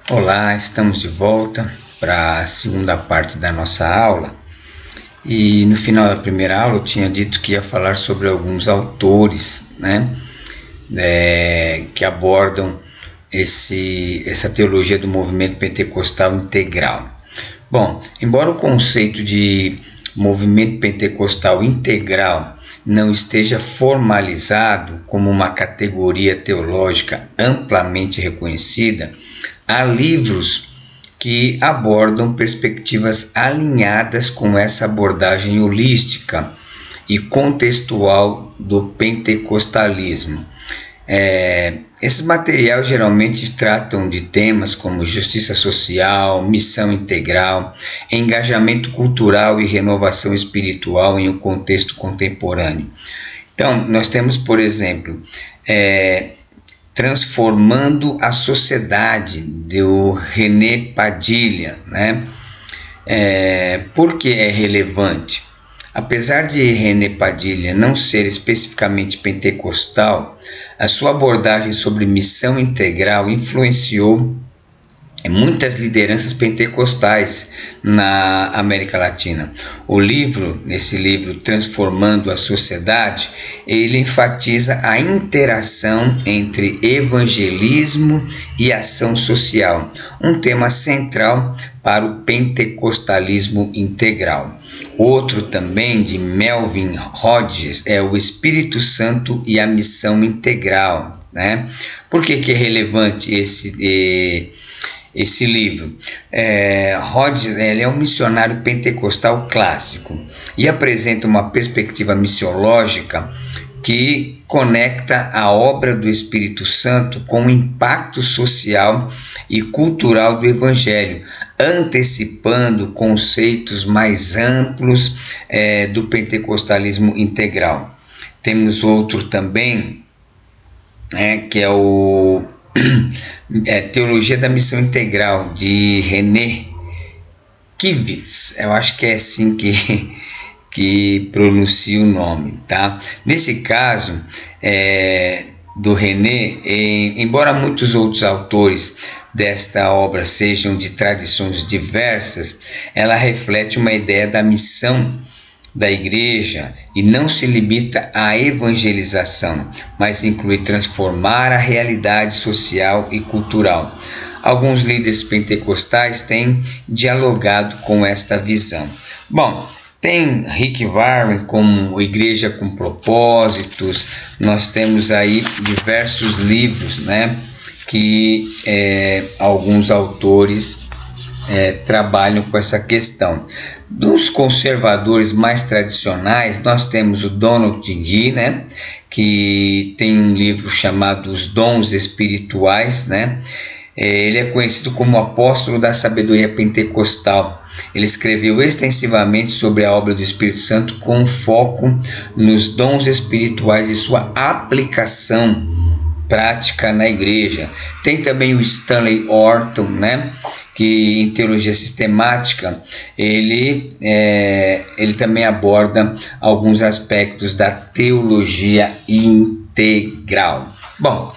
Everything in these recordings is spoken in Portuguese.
Olá, estamos de volta para a segunda parte da nossa aula e no final da primeira aula eu tinha dito que ia falar sobre alguns autores, que abordam essa teologia do movimento pentecostal integral. Bom, embora o conceito de movimento pentecostal integral não esteja formalizado como uma categoria teológica amplamente reconhecida, há livros que abordam perspectivas alinhadas com essa abordagem holística e contextual do pentecostalismo. Esses materiais geralmente tratam de temas como justiça social, missão integral, engajamento cultural e renovação espiritual em um contexto contemporâneo. Então, nós temos, por exemplo, Transformando a Sociedade, do René Padilha, Por que é relevante? Apesar de René Padilha não ser especificamente pentecostal, a sua abordagem sobre missão integral influenciou muitas lideranças pentecostais na América Latina. Nesse livro Transformando a Sociedade, ele enfatiza a interação entre evangelismo e ação social, um tema central para o pentecostalismo integral. Outro também, de Melvin Hodges, é o Espírito Santo e a missão integral. Por que é relevante esse livro? Hodges é um missionário pentecostal clássico e apresenta uma perspectiva missiológica que conecta a obra do Espírito Santo com o impacto social e cultural do Evangelho, antecipando conceitos mais amplos do pentecostalismo integral. Temos outro também, que é o Teologia da Missão Integral, de René Kivitz. Eu acho que é assim que pronuncia o nome, tá? Nesse caso, do René, embora muitos outros autores desta obra sejam de tradições diversas, ela reflete uma ideia da missão da igreja e não se limita à evangelização, mas inclui transformar a realidade social e cultural. Alguns líderes pentecostais têm dialogado com esta visão. Bom, tem Rick Warren como Igreja com Propósitos. Nós temos aí diversos livros, que alguns autores trabalham com essa questão. Dos conservadores mais tradicionais, nós temos o Donald Gee, que tem um livro chamado Os Dons Espirituais, Ele é conhecido como apóstolo da sabedoria pentecostal. Ele escreveu extensivamente sobre a obra do Espírito Santo com foco nos dons espirituais e sua aplicação prática na igreja. Tem também o Stanley Orton, que em teologia sistemática ele também aborda alguns aspectos da teologia integral. Bom,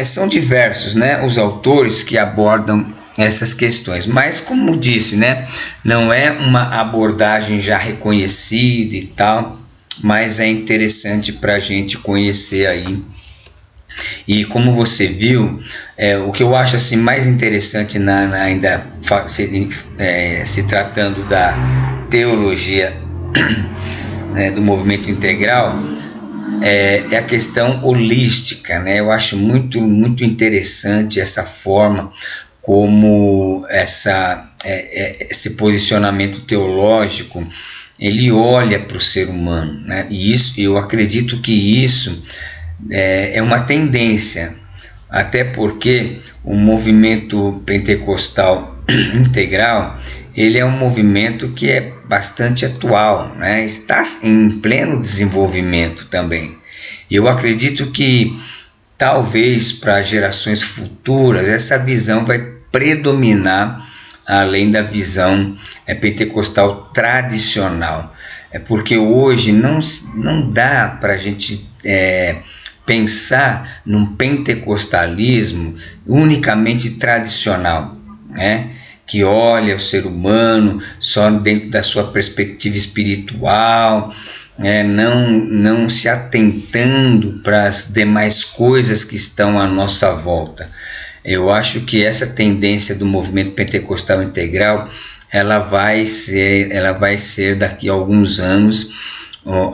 são diversos, os autores que abordam essas questões, mas como disse, não é uma abordagem já reconhecida e tal, mas é interessante para a gente conhecer aí. E como você viu, o que eu acho assim mais interessante ainda se tratando da teologia do movimento integral, é a questão holística, Eu acho muito, muito interessante essa forma como esse posicionamento teológico ele olha para o ser humano, E isso, eu acredito que isso é uma tendência, até porque o movimento pentecostal integral ele é um movimento que é bastante atual, Está em pleno desenvolvimento também. Eu acredito que talvez para gerações futuras essa visão vai predominar além da visão pentecostal tradicional. Porque hoje não dá para a gente pensar num pentecostalismo unicamente tradicional, né? Que olha o ser humano só dentro da sua perspectiva espiritual, não se atentando para as demais coisas que estão à nossa volta. Eu acho que essa tendência do movimento pentecostal integral ela vai ser daqui a alguns anos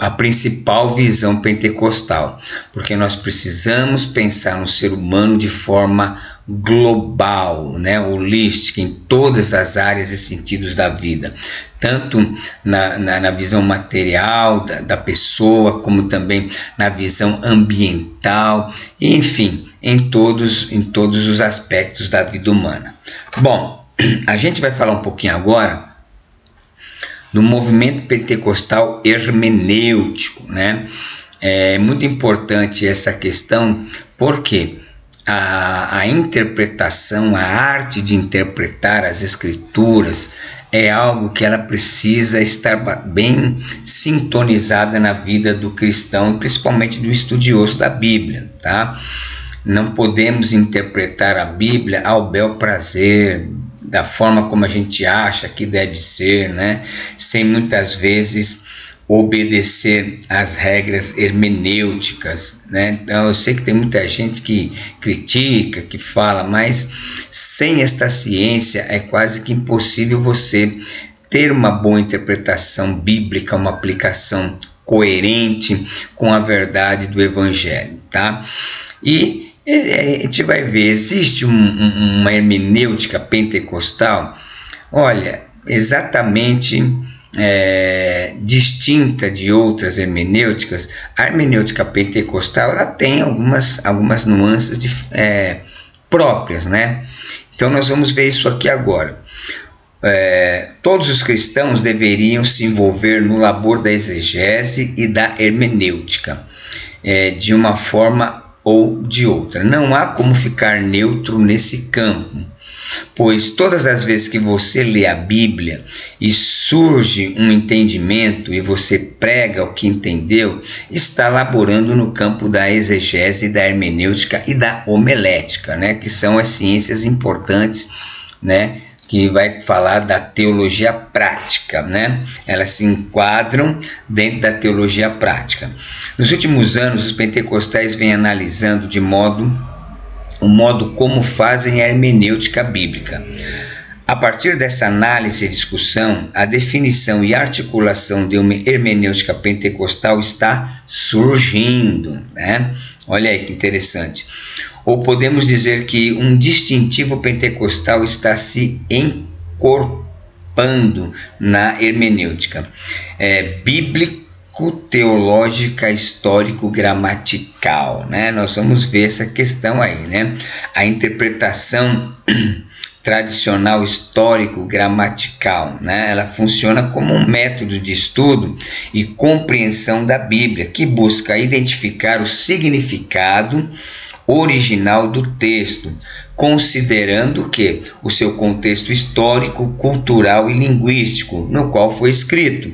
a principal visão pentecostal, porque nós precisamos pensar no ser humano de forma global, holística, em todas as áreas e sentidos da vida, tanto na visão material da pessoa, como também na visão ambiental, enfim, em todos os aspectos da vida humana. Bom, a gente vai falar um pouquinho agora do movimento pentecostal hermenêutico, né? É muito importante essa questão, porque a interpretação, a arte de interpretar as escrituras é algo que ela precisa estar bem sintonizada na vida do cristão, principalmente do estudioso da Bíblia, tá? Não podemos interpretar a Bíblia ao bel prazer, da forma como a gente acha que deve ser, sem muitas vezes obedecer às regras hermenêuticas, Então eu sei que tem muita gente que critica, que fala, mas sem esta ciência é quase que impossível você ter uma boa interpretação bíblica, uma aplicação coerente com a verdade do Evangelho, tá? E a gente vai ver, existe uma hermenêutica pentecostal, olha, exatamente distinta de outras hermenêuticas. A hermenêutica pentecostal ela tem algumas nuances próprias, Então nós vamos ver isso aqui agora. Todos os cristãos deveriam se envolver no labor da exegese e da hermenêutica, de uma forma ou de outra. Não há como ficar neutro nesse campo, pois todas as vezes que você lê a Bíblia e surge um entendimento e você prega o que entendeu, está laborando no campo da exegese, da hermenêutica e da homilética, que são as ciências importantes, que vai falar da teologia prática, Elas se enquadram dentro da teologia prática. Nos últimos anos, os pentecostais vêm analisando o modo como fazem a hermenêutica bíblica. A partir dessa análise e discussão, a definição e articulação de uma hermenêutica pentecostal está surgindo, Olha aí que interessante. Ou podemos dizer que um distintivo pentecostal está se encorpando na hermenêutica bíblico, teológica, histórico, gramatical, Nós vamos ver essa questão aí, A interpretação tradicional, histórico, gramatical, Ela funciona como um método de estudo e compreensão da Bíblia, que busca identificar o significado original do texto, considerando que o seu contexto histórico, cultural e linguístico no qual foi escrito.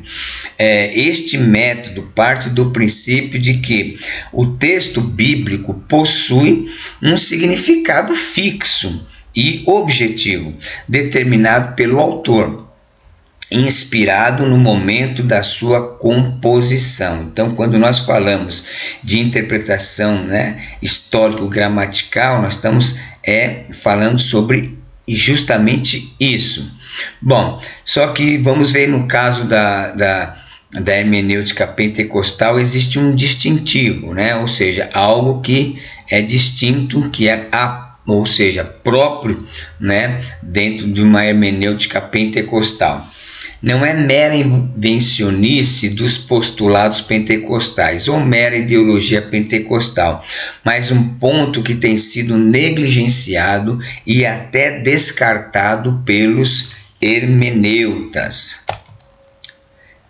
Este método parte do princípio de que o texto bíblico possui um significado fixo e objetivo, determinado pelo autor, inspirado no momento da sua composição. Então, quando nós falamos de interpretação histórico-gramatical, nós estamos falando sobre justamente isso. Bom, só que vamos ver no caso da hermenêutica pentecostal, existe um distintivo, ou seja, algo que é distinto, que é ou seja, próprio, dentro de uma hermenêutica pentecostal. Não é mera invencionice dos postulados pentecostais ou mera ideologia pentecostal, mas um ponto que tem sido negligenciado e até descartado pelos hermeneutas.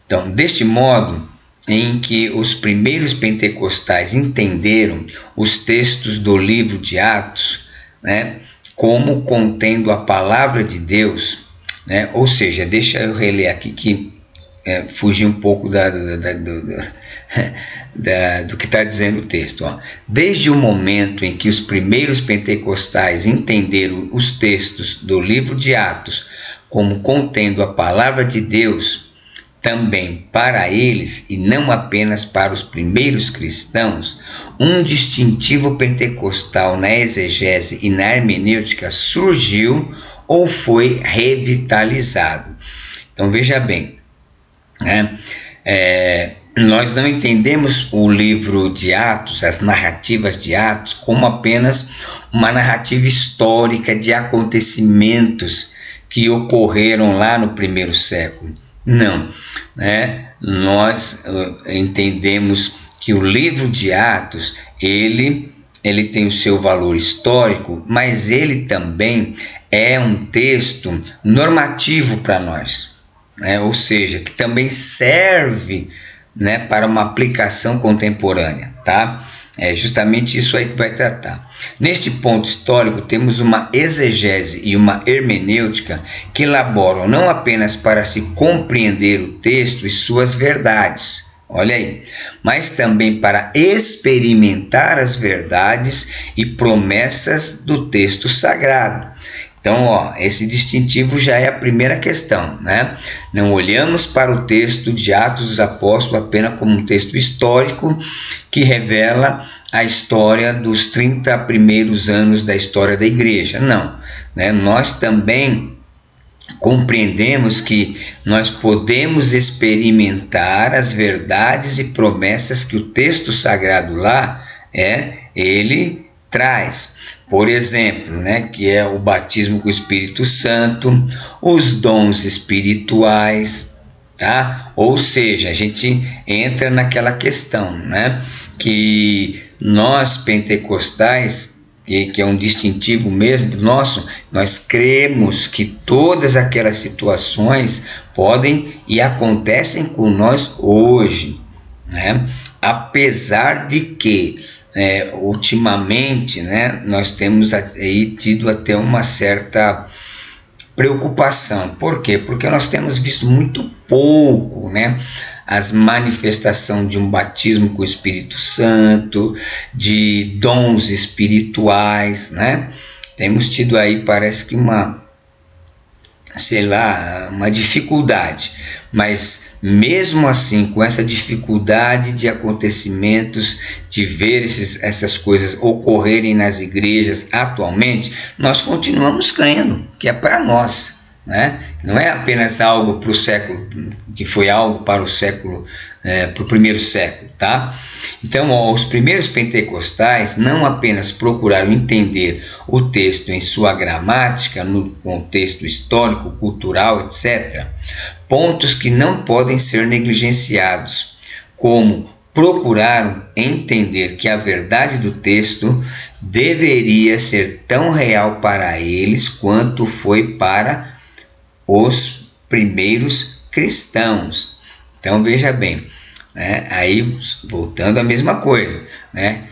Então, deste modo em que os primeiros pentecostais entenderam os textos do livro de Atos, como contendo a palavra de Deus, ou seja, deixa eu reler aqui que fugir um pouco do que está dizendo o texto. Ó. Desde o momento em que os primeiros pentecostais entenderam os textos do livro de Atos como contendo a palavra de Deus, também para eles, e não apenas para os primeiros cristãos, um distintivo pentecostal na exegese e na hermenêutica surgiu ou foi revitalizado. Então veja bem, né? Nós não entendemos o livro de Atos, as narrativas de Atos, como apenas uma narrativa histórica de acontecimentos que ocorreram lá no primeiro século. Não, né? Nós entendemos que o livro de Atos, ele tem o seu valor histórico, mas ele também é um texto normativo para nós, né? Ou seja, que também serve, né, para uma aplicação contemporânea, tá? É justamente isso aí que vai tratar. Neste ponto histórico, temos uma exegese e uma hermenêutica que elaboram não apenas para se compreender o texto e suas verdades, olha aí, mas também para experimentar as verdades e promessas do texto sagrado. Então, esse distintivo já é a primeira questão, né? Não olhamos para o texto de Atos dos Apóstolos apenas como um texto histórico que revela a história dos 30 primeiros anos da história da igreja. Não, né? Nós também compreendemos que nós podemos experimentar as verdades e promessas que o texto sagrado lá ele traz. Por exemplo, né, que é o batismo com o Espírito Santo, os dons espirituais, tá? Ou seja, a gente entra naquela questão, né, que nós pentecostais, que é um distintivo mesmo nosso, nós cremos que todas aquelas situações podem e acontecem com nós hoje, né? Apesar de que ultimamente, né, nós temos aí tido até uma certa preocupação. Por quê? Porque nós temos visto muito pouco, né, as manifestações de um batismo com o Espírito Santo, de dons espirituais, né? Temos tido aí, parece que uma dificuldade, mas mesmo assim, com essa dificuldade de acontecimentos, de ver essas coisas ocorrerem nas igrejas atualmente, nós continuamos crendo que é para nós, né? Não é apenas algo para o século, que foi algo para o século, para o primeiro século, tá? Então, os primeiros pentecostais não apenas procuraram entender o texto em sua gramática, no contexto histórico, cultural, etc., pontos que não podem ser negligenciados, como procuraram entender que a verdade do texto deveria ser tão real para eles quanto foi para os primeiros cristãos. Então veja bem, né? Aí voltando à mesma coisa, né?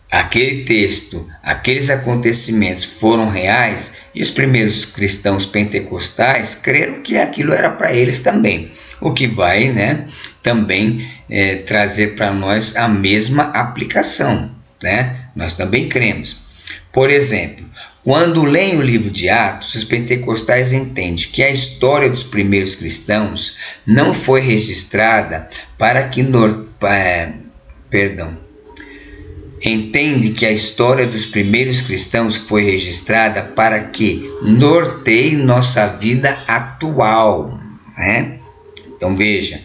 Aquele texto, aqueles acontecimentos foram reais e os primeiros cristãos pentecostais creram que aquilo era para eles também, o que vai, né, também trazer para nós a mesma aplicação, né? Nós também cremos. Por exemplo, quando leem o livro de Atos, os pentecostais entendem que a história dos primeiros cristãos não foi registrada para que entende que a história dos primeiros cristãos foi registrada para que norteie nossa vida atual, né? Então veja,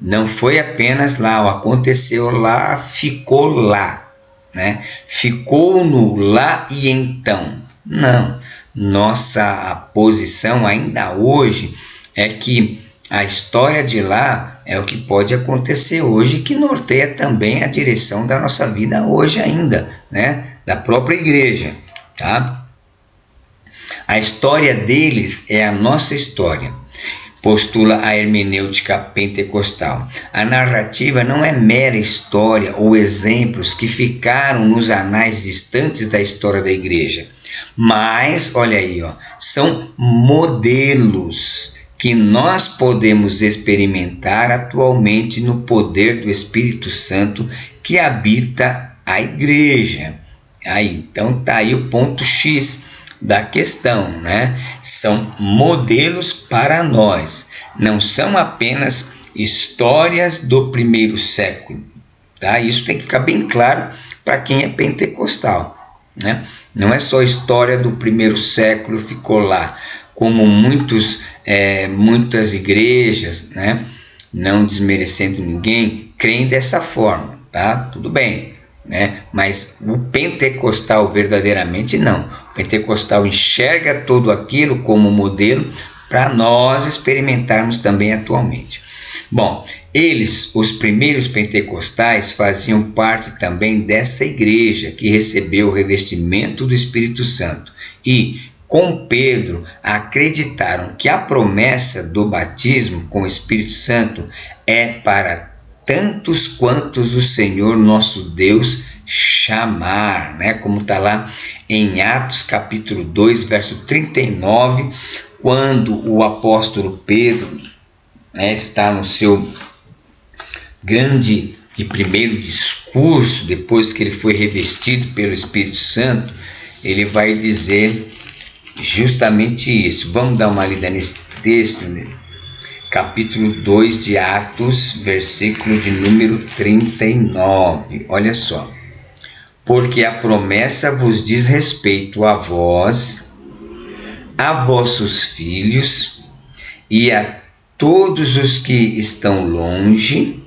não foi apenas lá, aconteceu lá, ficou lá, né? Ficou no lá e então. Não, nossa posição ainda hoje é que a história de lá é o que pode acontecer hoje, que norteia também a direção da nossa vida hoje ainda, né? Da própria igreja, tá? A história deles é a nossa história, postula a hermenêutica pentecostal. A narrativa não é mera história ou exemplos que ficaram nos anais distantes da história da igreja, mas, olha aí, são modelos que nós podemos experimentar atualmente no poder do Espírito Santo que habita a igreja. Aí, então tá aí o ponto X da questão, né? São modelos para nós, não são apenas histórias do primeiro século, tá? Isso tem que ficar bem claro para quem é pentecostal, né? Não é só a história do primeiro século ficou lá, como muitas igrejas, né? Não desmerecendo ninguém, creem dessa forma, tá? Tudo bem, né? Mas o pentecostal verdadeiramente não. O pentecostal enxerga tudo aquilo como modelo para nós experimentarmos também atualmente. Bom, eles, os primeiros pentecostais, faziam parte também dessa igreja que recebeu o revestimento do Espírito Santo e, com Pedro, acreditaram que a promessa do batismo com o Espírito Santo é para tantos quantos o Senhor nosso Deus chamar, né? Como está lá em Atos capítulo 2, verso 39, quando o apóstolo Pedro, né, está no seu grande e primeiro discurso, depois que ele foi revestido pelo Espírito Santo, ele vai dizer justamente isso. Vamos dar uma lida nesse texto, né? Capítulo 2 de Atos, versículo de número 39. Olha só. Porque a promessa vos diz respeito a vós, a vossos filhos e a todos os que estão longe,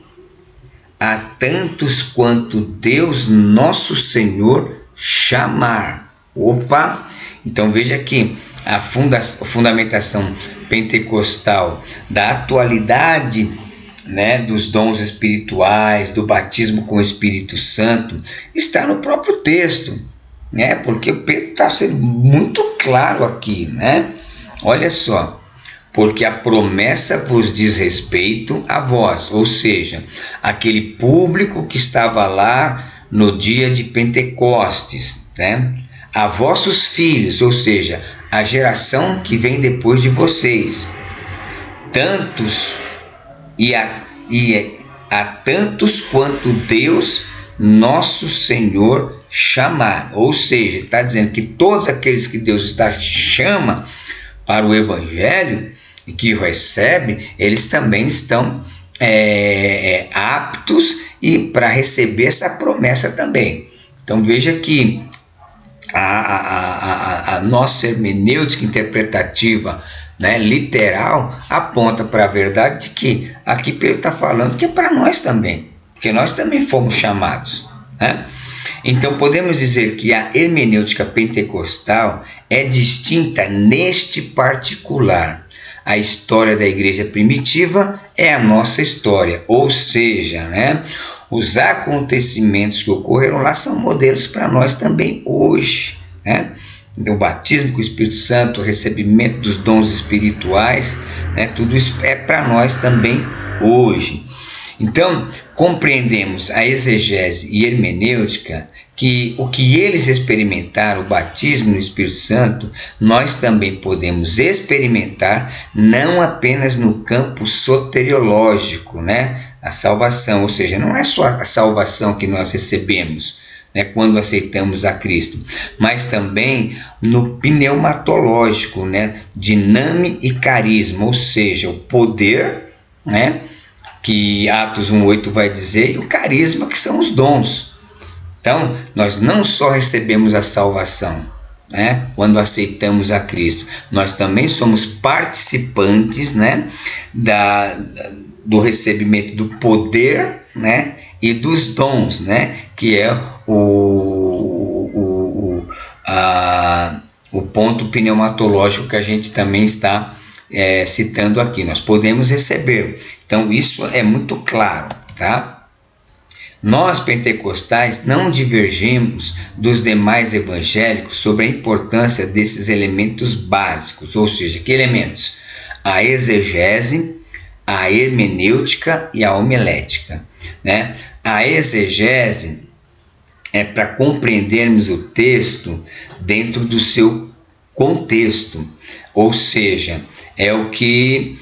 a tantos quanto Deus nosso Senhor chamar. Opa! Então veja aqui a fundamentação pentecostal da atualidade, né, dos dons espirituais, do batismo com o Espírito Santo, está no próprio texto, né? Porque Pedro está sendo muito claro aqui, né? Olha só, porque a promessa vos diz respeito a vós, ou seja, aquele público que estava lá no dia de Pentecostes, né? A vossos filhos, ou seja, a geração que vem depois de vocês, tantos e a tantos quanto Deus nosso Senhor chamar, ou seja, está dizendo que todos aqueles que Deus chama para o Evangelho e que o recebe, eles também estão aptos e para receber essa promessa também. Então veja que a nossa hermenêutica interpretativa, né, literal, aponta para a verdade de que aqui Pedro está falando que é para nós também, porque nós também fomos chamados, né? Então podemos dizer que a hermenêutica pentecostal é distinta neste particular. A história da igreja primitiva é a nossa história, ou seja, né, os acontecimentos que ocorreram lá são modelos para nós também hoje, né? Então, o batismo com o Espírito Santo, o recebimento dos dons espirituais, né, tudo isso é para nós também hoje. Então, compreendemos a exegese e hermenêutica que o que eles experimentaram, o batismo no Espírito Santo, nós também podemos experimentar não apenas no campo soteriológico, né? A salvação, ou seja, não é só a salvação que nós recebemos, né, quando aceitamos a Cristo, mas também no pneumatológico, né, diname e carisma, ou seja, o poder, né, que Atos 1:8 vai dizer, e o carisma, que são os dons. Então, nós não só recebemos a salvação, né, quando aceitamos a Cristo, nós também somos participantes, né, do recebimento do poder, né, e dos dons, né, que é o ponto pneumatológico que a gente também está citando aqui. Nós podemos receber. Então, isso é muito claro, tá? Nós, pentecostais, não divergimos dos demais evangélicos sobre a importância desses elementos básicos, ou seja, que elementos? A exegese, a hermenêutica e a homilética, né? A exegese é para compreendermos o texto dentro do seu contexto, ou seja, é o que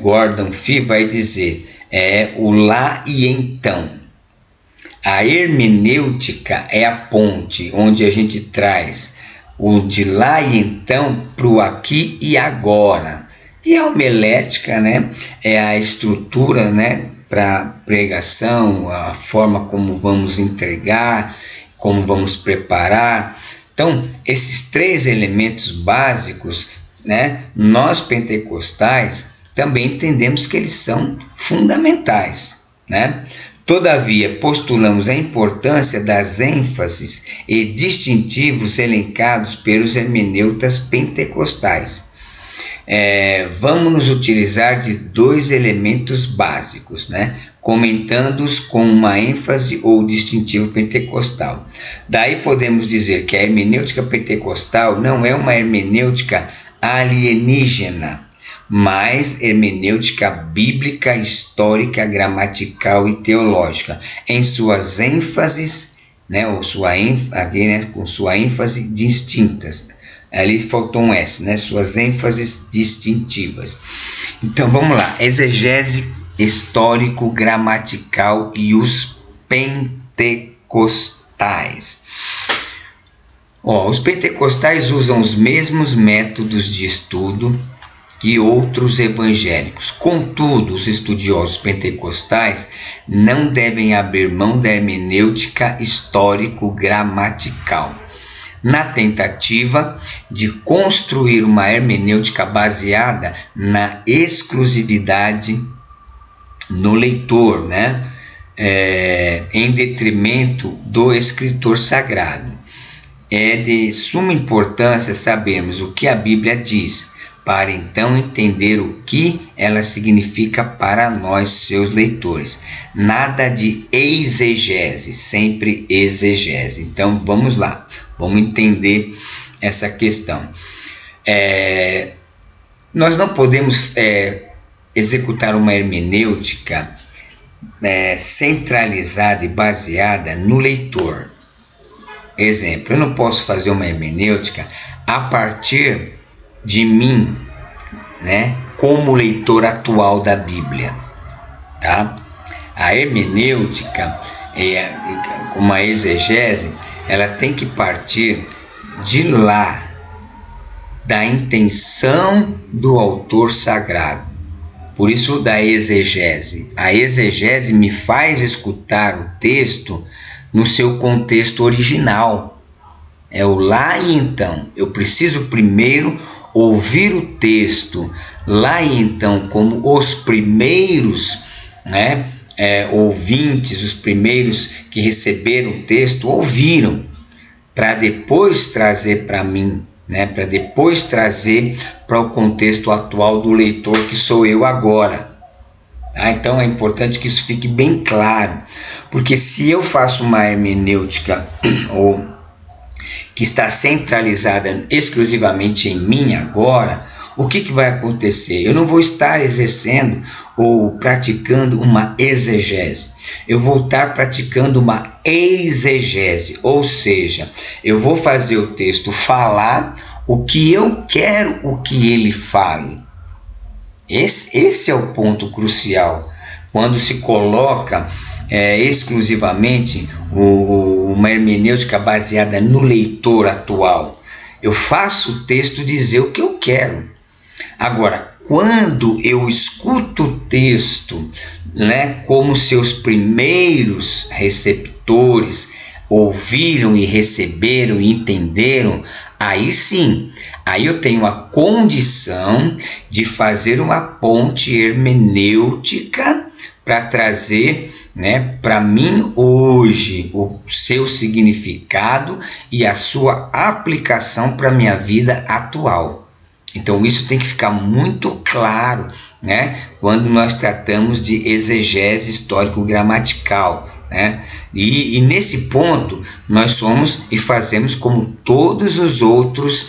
Gordon Fee vai dizer, é o lá e então. A hermenêutica é a ponte onde a gente traz o de lá e então para o aqui e agora. E a homilética, né, é a estrutura, né, para pregação, a forma como vamos entregar, como vamos preparar. Então, esses 3 elementos básicos, né, nós pentecostais também entendemos que eles são fundamentais, né? Todavia, postulamos a importância das ênfases e distintivos elencados pelos hermeneutas pentecostais. Vamos nos utilizar de 2 elementos básicos, né? Comentando-os com uma ênfase ou distintivo pentecostal. Daí podemos dizer que a hermenêutica pentecostal não é uma hermenêutica alienígena, mas hermenêutica bíblica, histórica, gramatical e teológica, em suas ênfases, né, ou com sua ênfase distintas. Ali faltou um S, né, suas ênfases distintivas. Então vamos lá, exegese histórico, gramatical e os pentecostais. Os pentecostais usam os mesmos métodos de estudo que outros evangélicos. Contudo, os estudiosos pentecostais não devem abrir mão da hermenêutica histórico-gramatical, na tentativa de construir uma hermenêutica baseada na exclusividade no leitor, né? Em detrimento do escritor sagrado. É de suma importância sabermos o que a Bíblia diz, para então entender o que ela significa para nós, seus leitores. Nada de exegese, sempre exegese. Então vamos lá, vamos entender essa questão. Nós não podemos executar uma hermenêutica centralizada e baseada no leitor. Exemplo, eu não posso fazer uma hermenêutica a partir de mim, né, como leitor atual da Bíblia, tá? A hermenêutica, como a exegese, ela tem que partir de lá, da intenção do autor sagrado. Por isso da exegese. A exegese me faz escutar o texto no seu contexto original. É o lá e então. Eu preciso primeiro ouvir o texto lá e então, como os primeiros, né, ouvintes, os primeiros que receberam o texto, ouviram, para depois trazer para mim, né, para depois trazer para o contexto atual do leitor, que sou eu agora. Então é importante que isso fique bem claro, porque se eu faço uma hermenêutica ou que está centralizada exclusivamente em mim agora, o que vai acontecer? Eu não vou estar exercendo ou praticando uma exegese. Eu vou estar praticando uma exegese, ou seja, eu vou fazer o texto falar o que eu quero o que ele fale. Esse é o ponto crucial. Quando se coloca exclusivamente uma hermenêutica baseada no leitor atual, eu faço o texto dizer o que eu quero. Agora, quando eu escuto o texto, né, como seus primeiros receptores ouviram e receberam e entenderam, aí sim, aí eu tenho a condição de fazer uma ponte hermenêutica para trazer, né, para mim hoje o seu significado e a sua aplicação para a minha vida atual. Então isso tem que ficar muito claro, né, quando nós tratamos de exegese histórico-gramatical, né? E nesse ponto nós somos e fazemos como todos os outros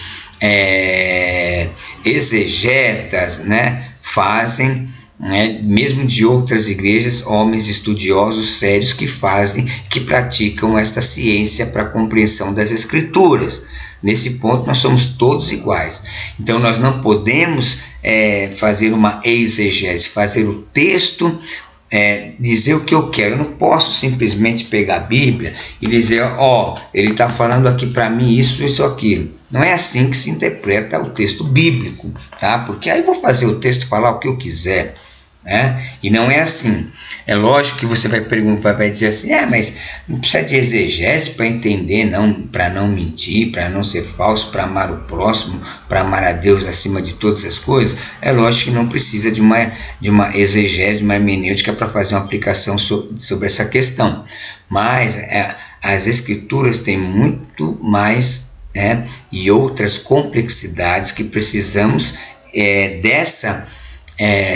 exegetas, né, fazem, né, mesmo de outras igrejas, homens estudiosos sérios que praticam esta ciência para a compreensão das Escrituras. Nesse ponto nós somos todos iguais. Então nós não podemos fazer uma exegese, fazer o texto dizer o que eu quero. Eu não posso simplesmente pegar a Bíblia e dizer, ele está falando aqui para mim isso, aquilo. Não é assim que se interpreta o texto bíblico, tá? Porque aí eu vou fazer o texto falar o que eu quiser, né? E não é assim. É lógico que você vai perguntar, vai dizer assim, mas não precisa de exegese para entender, não, para não mentir, para não ser falso, para amar o próximo, para amar a Deus acima de todas as coisas. É lógico que não precisa de uma exegese, de uma hermenêutica para fazer uma aplicação sobre essa questão. Mas as Escrituras têm muito mais e outras complexidades que precisamos dessa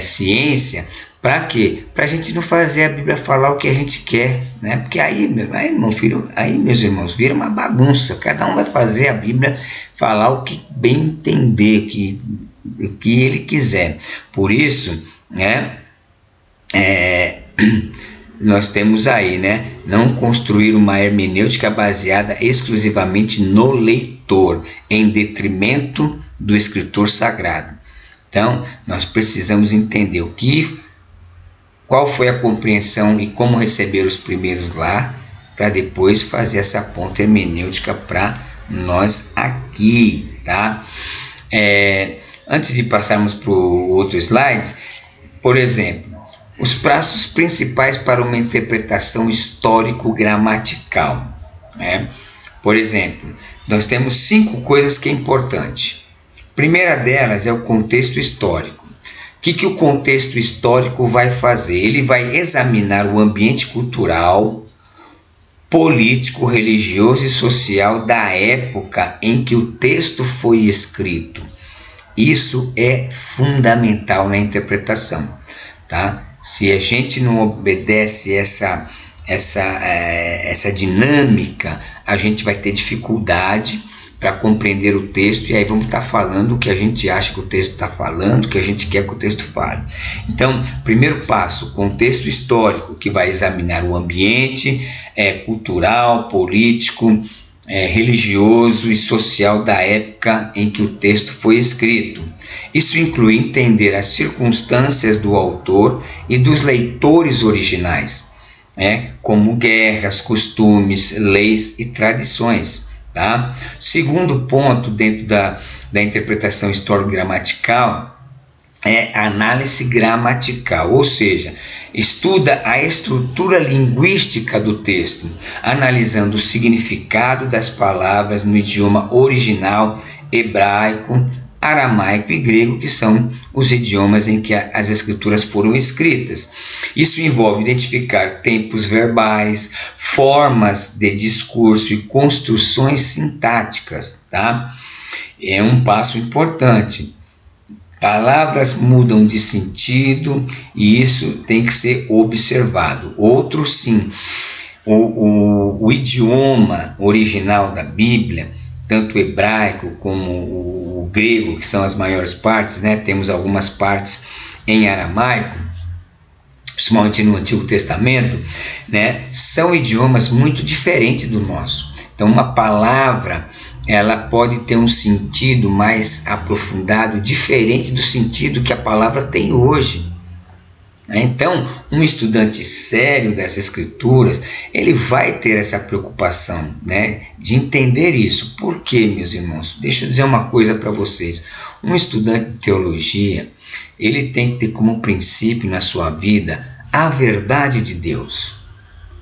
ciência. Para quê? Para a gente não fazer a Bíblia falar o que a gente quer, né? Porque aí, meus irmãos, vira uma bagunça. Cada um vai fazer a Bíblia falar o que bem entender, o que ele quiser. Por isso, nós temos aí, não construir uma hermenêutica baseada exclusivamente no leitor, em detrimento do escritor sagrado. Então, nós precisamos entender qual foi a compreensão e como receber os primeiros lá, para depois fazer essa ponta hermenêutica para nós aqui, tá? Antes de passarmos para o outro slide, por exemplo, os prazos principais para uma interpretação histórico-gramatical. Por exemplo, nós temos 5 coisas que é importante. A primeira delas é o contexto histórico. O que o contexto histórico vai fazer? Ele vai examinar o ambiente cultural, político, religioso e social da época em que o texto foi escrito. Isso é fundamental na interpretação, tá? Se a gente não obedece essa dinâmica, a gente vai ter dificuldade para compreender o texto, e aí vamos estar falando o que a gente acha que o texto está falando, o que a gente quer que o texto fale. Então, primeiro passo, contexto histórico, que vai examinar o ambiente cultural, político, religioso e social da época em que o texto foi escrito. Isso inclui entender as circunstâncias do autor e dos leitores originais, como guerras, costumes, leis e tradições. Tá? Segundo ponto dentro da interpretação histórico-gramatical é a análise gramatical, ou seja, estuda a estrutura linguística do texto, analisando o significado das palavras no idioma original hebraico, aramaico e grego, que são os idiomas em que as escrituras foram escritas. Isso envolve identificar tempos verbais, formas de discurso e construções sintáticas, tá? É um passo importante. Palavras mudam de sentido e isso tem que ser observado. Outro sim, o idioma original da Bíblia, tanto o hebraico como o grego, que são as maiores partes, temos algumas partes em aramaico, principalmente no Antigo Testamento, são idiomas muito diferentes do nosso. Então, uma palavra, ela pode ter um sentido mais aprofundado, diferente do sentido que a palavra tem hoje. Então, um estudante sério das Escrituras, ele vai ter essa preocupação, de entender isso. Por quê, meus irmãos? Deixa eu dizer uma coisa para vocês. Um estudante de teologia, ele tem que ter como princípio na sua vida a verdade de Deus.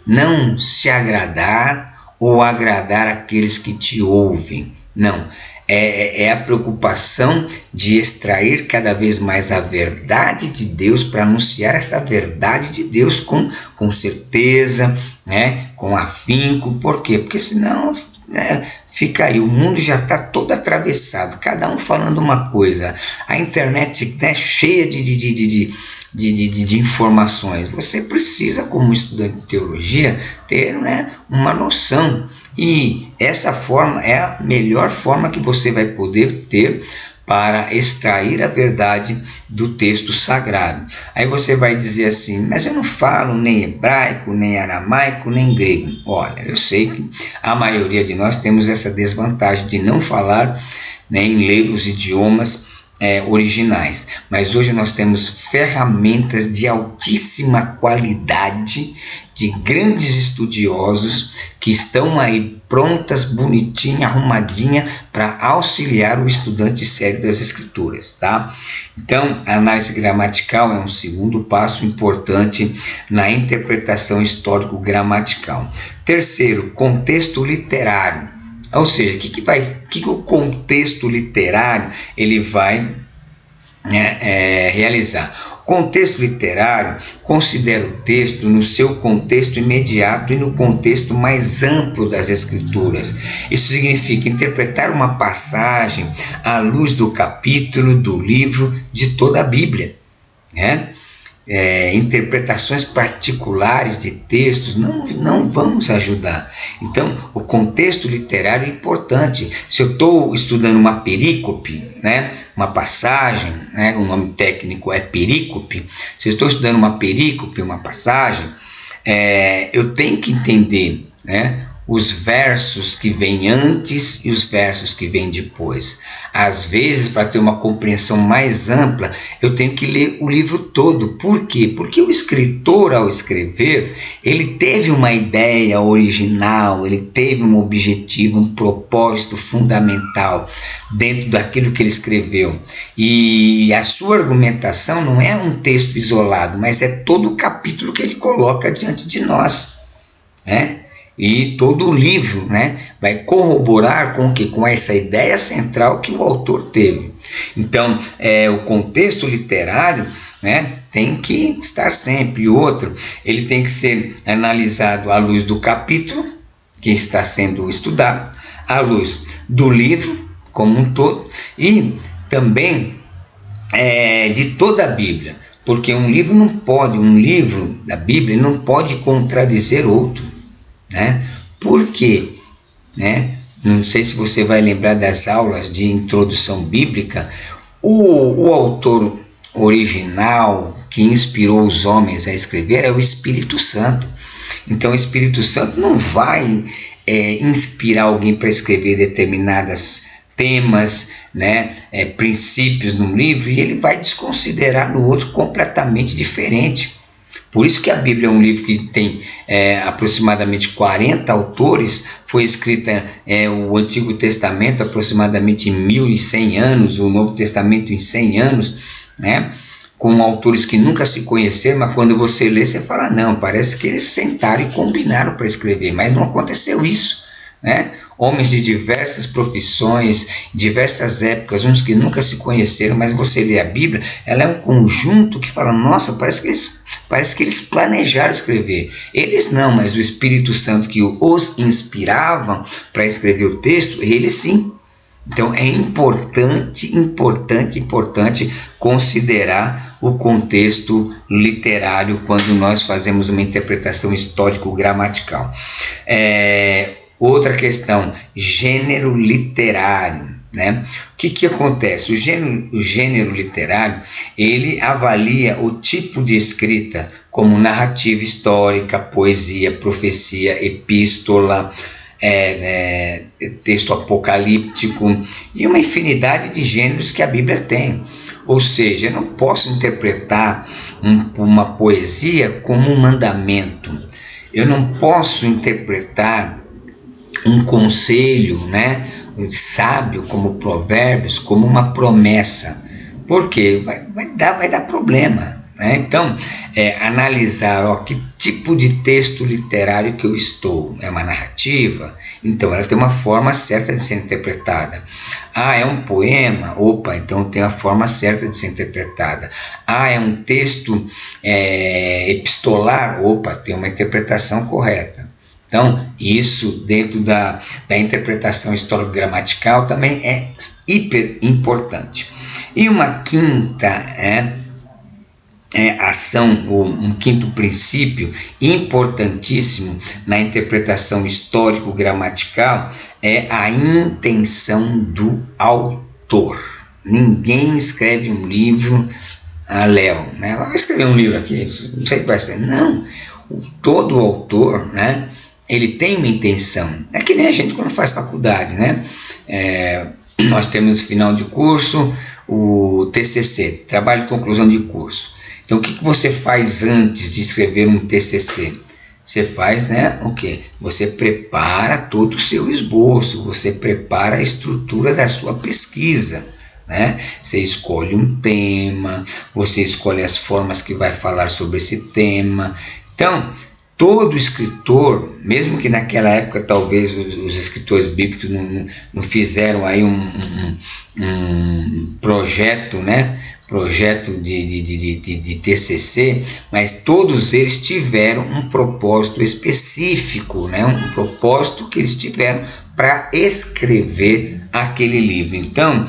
Não se agradar ou agradar aqueles que te ouvem. Não. É a preocupação de extrair cada vez mais a verdade de Deus, para anunciar essa verdade de Deus com certeza, com afinco. Por quê? Porque senão fica aí, o mundo já está todo atravessado, cada um falando uma coisa. A internet cheia de informações. Você precisa, como estudante de teologia, ter uma noção E essa forma é a melhor forma que você vai poder ter para extrair a verdade do texto sagrado. Aí você vai dizer assim, mas eu não falo nem hebraico, nem aramaico, nem grego. Olha, eu sei que a maioria de nós temos essa desvantagem de não falar, né, em ler os idiomas originais, mas hoje nós temos ferramentas de altíssima qualidade, de grandes estudiosos que estão aí prontas, bonitinha, arrumadinha para auxiliar o estudante sério das escrituras, tá? Então, a análise gramatical é um segundo passo importante na interpretação histórico-gramatical. Terceiro, contexto literário. Ou seja, o que o contexto literário ele vai realizar? O contexto literário considera o texto no seu contexto imediato e no contexto mais amplo das escrituras. Isso significa interpretar uma passagem à luz do capítulo, do livro, de toda a Bíblia, né? Interpretações particulares de textos não vão nos ajudar. Então, o contexto literário é importante. Se eu estou estudando uma perícope, né, uma passagem, né, o nome técnico é perícope. Se eu estou estudando uma perícope, uma passagem, eu tenho que entender, né, os versos que vêm antes e os versos que vêm depois. Às vezes, para ter uma compreensão mais ampla, eu tenho que ler o livro todo. Por quê? Porque o escritor, ao escrever, ele teve uma ideia original, ele teve um objetivo, um propósito fundamental dentro daquilo que ele escreveu. E a sua argumentação não é um texto isolado, mas é todo o capítulo que ele coloca diante de nós, né? E todo o livro, né, vai corroborar com o quê? Com essa ideia central que o autor teve. Então, o contexto literário, né, tem que estar sempre. Outro, ele tem que ser analisado à luz do capítulo que está sendo estudado, à luz do livro como um todo e também de toda a Bíblia. Porque um livro da Bíblia não pode contradizer outro. Né? Por quê? Né? Não sei se você vai lembrar das aulas de introdução bíblica. O autor original que inspirou os homens a escrever é o Espírito Santo. Então o Espírito Santo não vai inspirar alguém para escrever determinados temas, né, princípios num livro, e ele vai desconsiderar no outro completamente diferente. Por isso que a Bíblia é um livro que tem aproximadamente 40 autores, foi escrita o Antigo Testamento aproximadamente em 1100 anos, o Novo Testamento em 100 anos, né? Com autores que nunca se conheceram, mas quando você lê, você fala, não, parece que eles sentaram e combinaram para escrever, mas não aconteceu isso, né? Homens de diversas profissões, diversas épocas, uns que nunca se conheceram, mas você lê a Bíblia, ela é um conjunto que fala, nossa, parece que eles planejaram escrever. Eles não, mas o Espírito Santo que os inspirava para escrever o texto, eles sim. Então é importante considerar o contexto literário quando nós fazemos uma interpretação histórico-gramatical. Outra questão, gênero literário, né? O que acontece? O gênero literário, ele avalia o tipo de escrita como narrativa histórica, poesia, profecia, epístola, texto apocalíptico e uma infinidade de gêneros que a Bíblia tem. Ou seja, eu não posso interpretar uma poesia como um mandamento. Eu não posso interpretar um conselho, né, sábio como Provérbios, como uma promessa, porque vai dar problema, né? Então, analisar que tipo de texto literário que eu estou, é uma narrativa, então ela tem uma forma certa de ser interpretada. É um poema, então tem a forma certa de ser interpretada. É um texto epistolar, tem uma interpretação correta. Então, isso dentro da interpretação histórico-gramatical também é hiper importante. E uma quinta ação, ou um quinto princípio importantíssimo na interpretação histórico-gramatical é a intenção do autor. Ninguém escreve um livro a Léo, né? Vai escrever um livro aqui, não sei o que vai ser. Não, todo autor, né, ele tem uma intenção. É que nem a gente quando faz faculdade, né? Nós temos no final de curso o TCC, trabalho de conclusão de curso. Então, o que você faz antes de escrever um TCC? Você faz, né, o quê? Você prepara todo o seu esboço, você prepara a estrutura da sua pesquisa, né? Você escolhe um tema, você escolhe as formas que vai falar sobre esse tema. Então, todo escritor, mesmo que naquela época talvez os escritores bíblicos não fizeram aí um projeto, né? Projeto de TCC, mas todos eles tiveram um propósito específico, né? Um propósito que eles tiveram para escrever aquele livro. Então,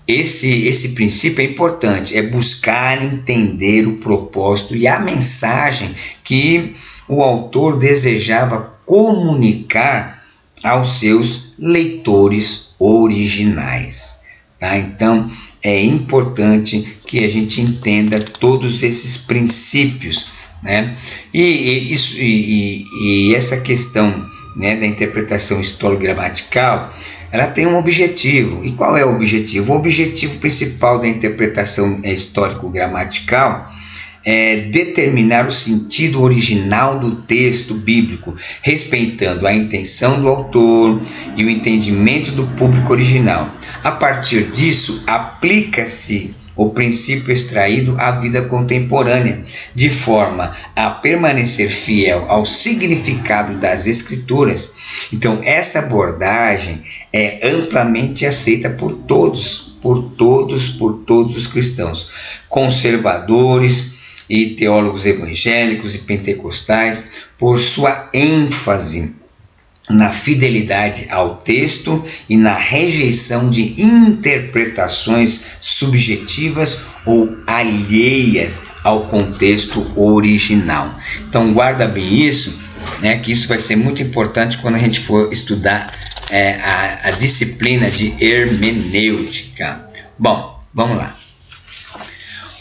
esse princípio é importante, é buscar entender o propósito e a mensagem que o autor desejava comunicar aos seus leitores originais, tá? Então, é importante que a gente entenda todos esses princípios, né? E essa questão, né, da interpretação histórico-gramatical, ela tem um objetivo. E qual é o objetivo? O objetivo principal da interpretação histórico-gramatical é determinar o sentido original do texto bíblico, respeitando a intenção do autor e o entendimento do público original. A partir disso, aplica-se o princípio extraído à vida contemporânea, de forma a permanecer fiel ao significado das Escrituras. Então, essa abordagem é amplamente aceita por todos os cristãos, conservadores e teólogos evangélicos e pentecostais, por sua ênfase na fidelidade ao texto e na rejeição de interpretações subjetivas ou alheias ao contexto original. Então guarda bem isso, né, que isso vai ser muito importante quando a gente for estudar a disciplina de hermenêutica. Bom, vamos lá.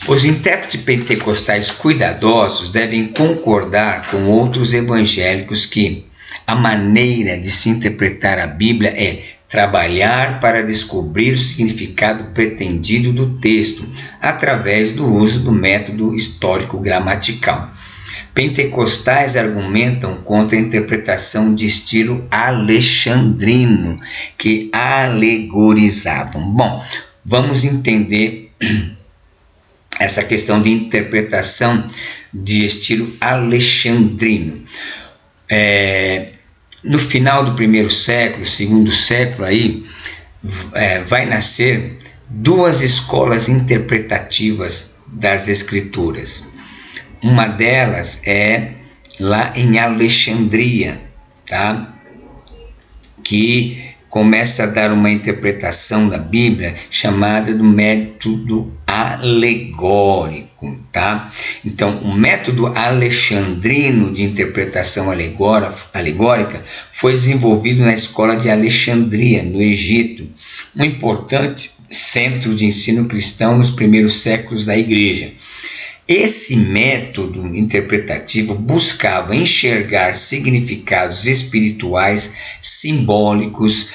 Os intérpretes pentecostais cuidadosos devem concordar com outros evangélicos que a maneira de se interpretar a Bíblia é trabalhar para descobrir o significado pretendido do texto através do uso do método histórico-gramatical. Pentecostais argumentam contra a interpretação de estilo alexandrino, que alegorizavam. Bom, vamos entender essa questão de interpretação de estilo alexandrino. No final do primeiro século, segundo século, aí, vai nascer duas escolas interpretativas das Escrituras. Uma delas é lá em Alexandria, tá? Que começa a dar uma interpretação da Bíblia chamada do método alegórico, tá? Então, o método alexandrino de interpretação alegórica foi desenvolvido na escola de Alexandria, no Egito, um importante centro de ensino cristão nos primeiros séculos da Igreja. Esse método interpretativo buscava enxergar significados espirituais, simbólicos,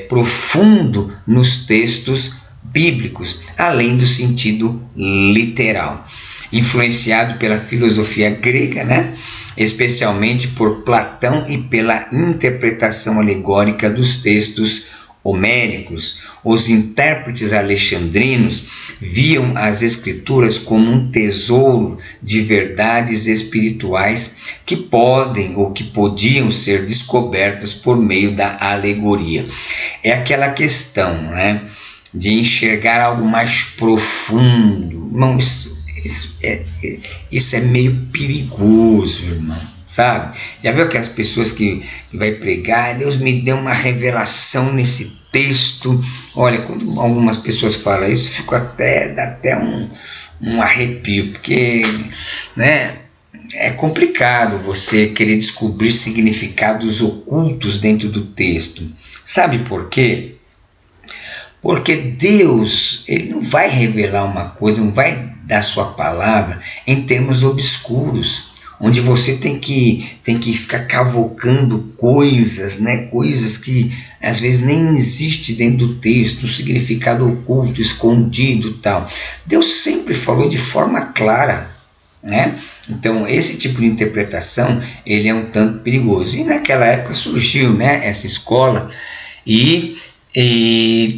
profundo nos textos bíblicos, além do sentido literal. Influenciado pela filosofia grega, né? Especialmente por Platão e pela interpretação alegórica dos textos homéricos, os intérpretes alexandrinos viam as Escrituras como um tesouro de verdades espirituais que podem ou que podiam ser descobertas por meio da alegoria. É aquela questão, né, de enxergar algo mais profundo. Irmão, isso é meio perigoso, irmão. Sabe? Já viu aquelas pessoas que vai pregar, Deus me deu uma revelação nesse texto. Olha, quando algumas pessoas falam isso, dá até um arrepio, porque, né, é complicado você querer descobrir significados ocultos dentro do texto. Sabe por quê? Porque Deus, ele não vai revelar uma coisa, não vai dar sua palavra em termos obscuros, onde você tem que ficar cavocando coisas, né? Coisas que às vezes nem existe dentro do texto, um significado oculto, escondido, tal. Deus sempre falou de forma clara, né? Então esse tipo de interpretação ele é um tanto perigoso. E naquela época surgiu, né, essa escola e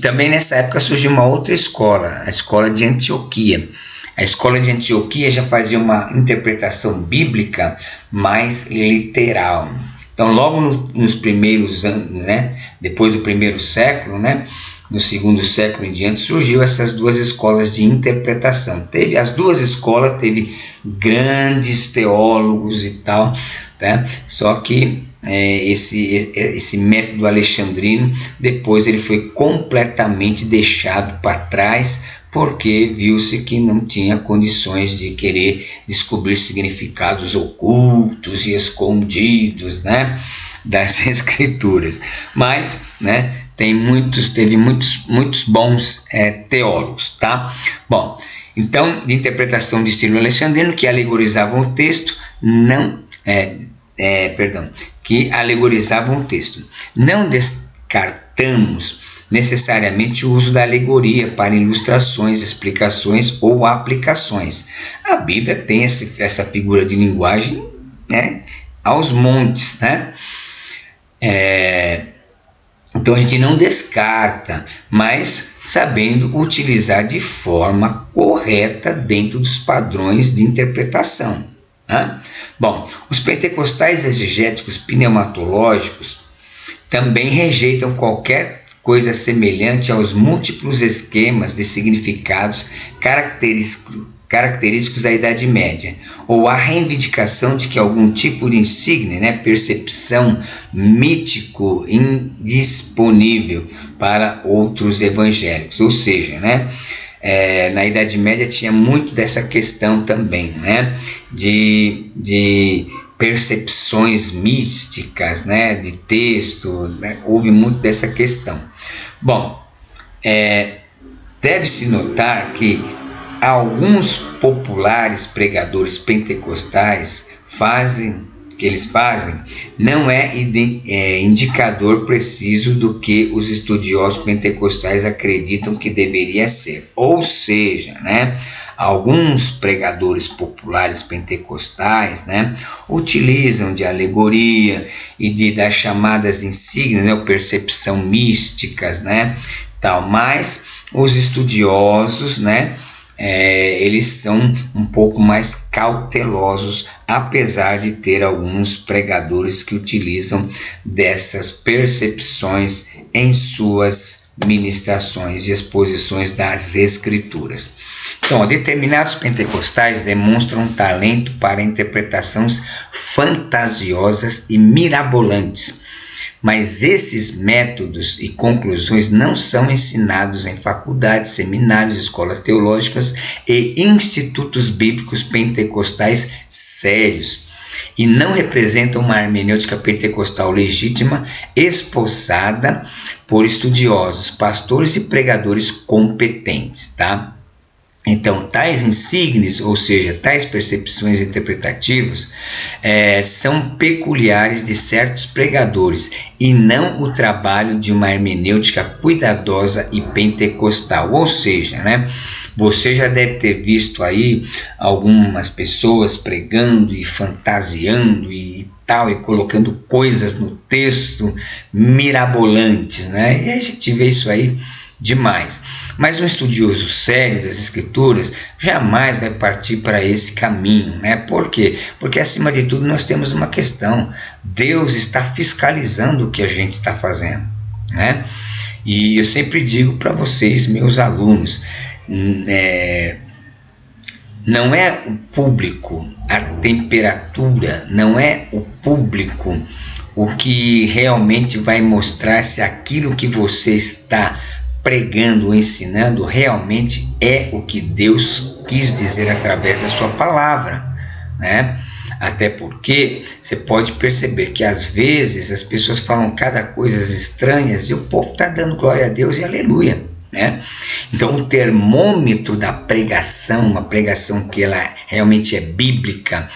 também nessa época surgiu uma outra escola, a escola de Antioquia. A escola de Antioquia já fazia uma interpretação bíblica mais literal. Então, logo nos primeiros anos, né, depois do primeiro século, né, no segundo século em diante, surgiu essas duas escolas de interpretação. Teve as duas escolas, teve grandes teólogos e tal, tá? Só que esse método alexandrino depois ele foi completamente deixado para trás, porque viu-se que não tinha condições de querer descobrir significados ocultos e escondidos, né, das escrituras. Mas, né, teve muitos bons teólogos, tá? Bom, então, de interpretação de estilo alexandrino que alegorizavam o texto, que alegorizavam o texto. Não descartamos necessariamente o uso da alegoria para ilustrações, explicações ou aplicações. A Bíblia tem essa figura de linguagem, né, aos montes, né? Então a gente não descarta, mas sabendo utilizar de forma correta dentro dos padrões de interpretação. Né? Bom, os pentecostais exegéticos pneumatológicos também rejeitam qualquer coisa semelhante aos múltiplos esquemas de significados característicos da Idade Média, ou a reivindicação de que algum tipo de insígnia, né, percepção mítico indisponível para outros evangélicos, ou seja, né, na Idade Média tinha muito dessa questão também, né, de percepções místicas, né, de texto, né, houve muito dessa questão. Bom, deve-se notar que alguns populares pregadores pentecostais não é indicador preciso do que os estudiosos pentecostais acreditam que deveria ser. Ou seja, né, alguns pregadores populares pentecostais, né, utilizam de alegoria e das chamadas insígnias, né, ou percepção místicas, né, tal, mas os estudiosos, né, eles são um pouco mais cautelosos, apesar de ter alguns pregadores que utilizam dessas percepções em suas ministrações e exposições das escrituras. Então, determinados pentecostais demonstram um talento para interpretações fantasiosas e mirabolantes, mas esses métodos e conclusões não são ensinados em faculdades, seminários, escolas teológicas e institutos bíblicos pentecostais sérios, e não representam uma hermenêutica pentecostal legítima espossada por estudiosos, pastores e pregadores competentes, tá? Então, tais insígnias, ou seja, tais percepções interpretativas, são peculiares de certos pregadores e não o trabalho de uma hermenêutica cuidadosa e pentecostal. Ou seja, né, você já deve ter visto aí algumas pessoas pregando e fantasiando e tal, e colocando coisas no texto mirabolantes, né? E a gente vê isso aí demais. Mas um estudioso sério das escrituras jamais vai partir para esse caminho, né? Por quê? Porque acima de tudo nós temos uma questão: Deus está fiscalizando o que a gente está fazendo, né? E eu sempre digo para vocês, meus alunos, não é o público, a temperatura, não é o público o que realmente vai mostrar se aquilo que você está pregando ou ensinando realmente é o que Deus quis dizer através da sua palavra, né? Até porque você pode perceber que às vezes as pessoas falam cada coisa estranhas e o povo está dando glória a Deus e aleluia, né? Então o termômetro da pregação, uma pregação que ela realmente é bíblica,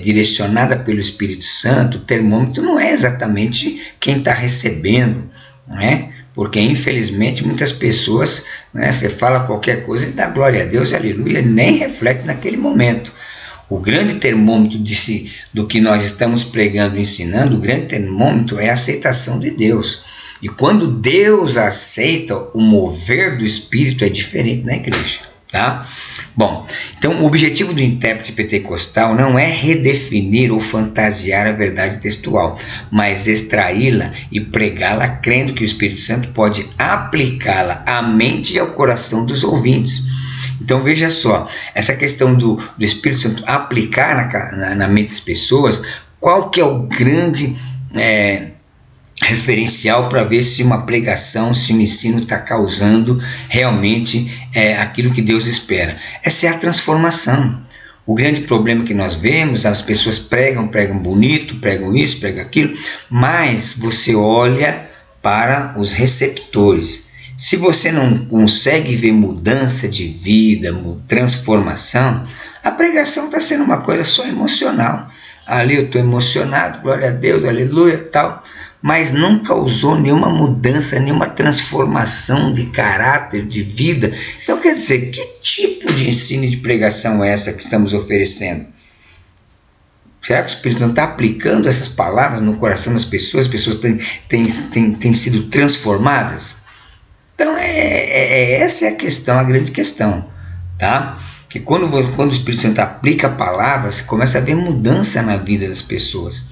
direcionada pelo Espírito Santo, o termômetro não é exatamente quem está recebendo, né? Porque infelizmente muitas pessoas, né, você fala qualquer coisa e dá glória a Deus e aleluia, nem reflete naquele momento. O grande termômetro do que nós estamos pregando e ensinando, o grande termômetro é a aceitação de Deus. E quando Deus aceita, o mover do Espírito é diferente na igreja. Tá? Bom, então o objetivo do intérprete pentecostal não é redefinir ou fantasiar a verdade textual, mas extraí-la e pregá-la crendo que o Espírito Santo pode aplicá-la à mente e ao coração dos ouvintes. Então veja só, essa questão do Espírito Santo aplicar na mente das pessoas, qual que é o grande referencial para ver se uma pregação, se um ensino está causando realmente aquilo que Deus espera? Essa é a transformação. O grande problema que nós vemos, as pessoas pregam bonito, pregam isso, pregam aquilo, mas você olha para os receptores. Se você não consegue ver mudança de vida, transformação, a pregação está sendo uma coisa só emocional. Ali eu estou emocionado, glória a Deus, aleluia, tal, mas não causou nenhuma mudança, nenhuma transformação de caráter, de vida. Então, quer dizer, que tipo de ensino de pregação é essa que estamos oferecendo? Será que o Espírito Santo está aplicando essas palavras no coração das pessoas? As pessoas têm sido transformadas? Então, essa é a questão, a grande questão, tá? Que quando o Espírito Santo aplica a palavra, você começa a ver mudança na vida das pessoas.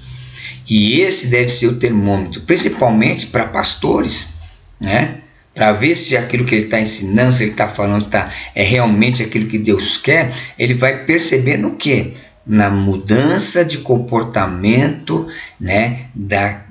E esse deve ser o termômetro, principalmente para pastores, né? Para ver se aquilo que ele está ensinando, se ele está falando é realmente aquilo que Deus quer. Ele vai perceber no quê? Na mudança de comportamento, né, da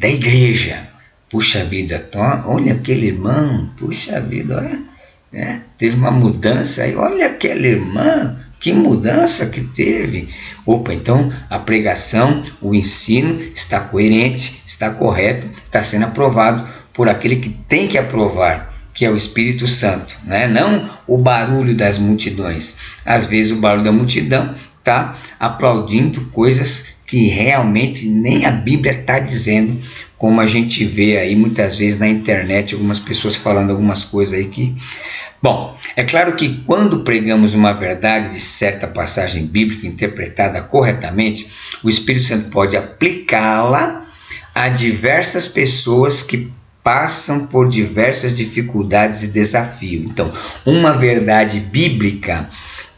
igreja. Puxa vida, olha aquele irmão, puxa vida, olha, teve uma mudança aí, olha aquela irmã, que mudança que teve. Opa, então a pregação, o ensino está coerente, está correto, está sendo aprovado por aquele que tem que aprovar, que é o Espírito Santo, né? Não o barulho das multidões. Às vezes o barulho da multidão está aplaudindo coisas que realmente nem a Bíblia está dizendo, como a gente vê aí muitas vezes na internet, algumas pessoas falando algumas coisas aí que... Bom, é claro que quando pregamos uma verdade de certa passagem bíblica interpretada corretamente, o Espírito Santo pode aplicá-la a diversas pessoas que passam por diversas dificuldades e desafios. Então, uma verdade bíblica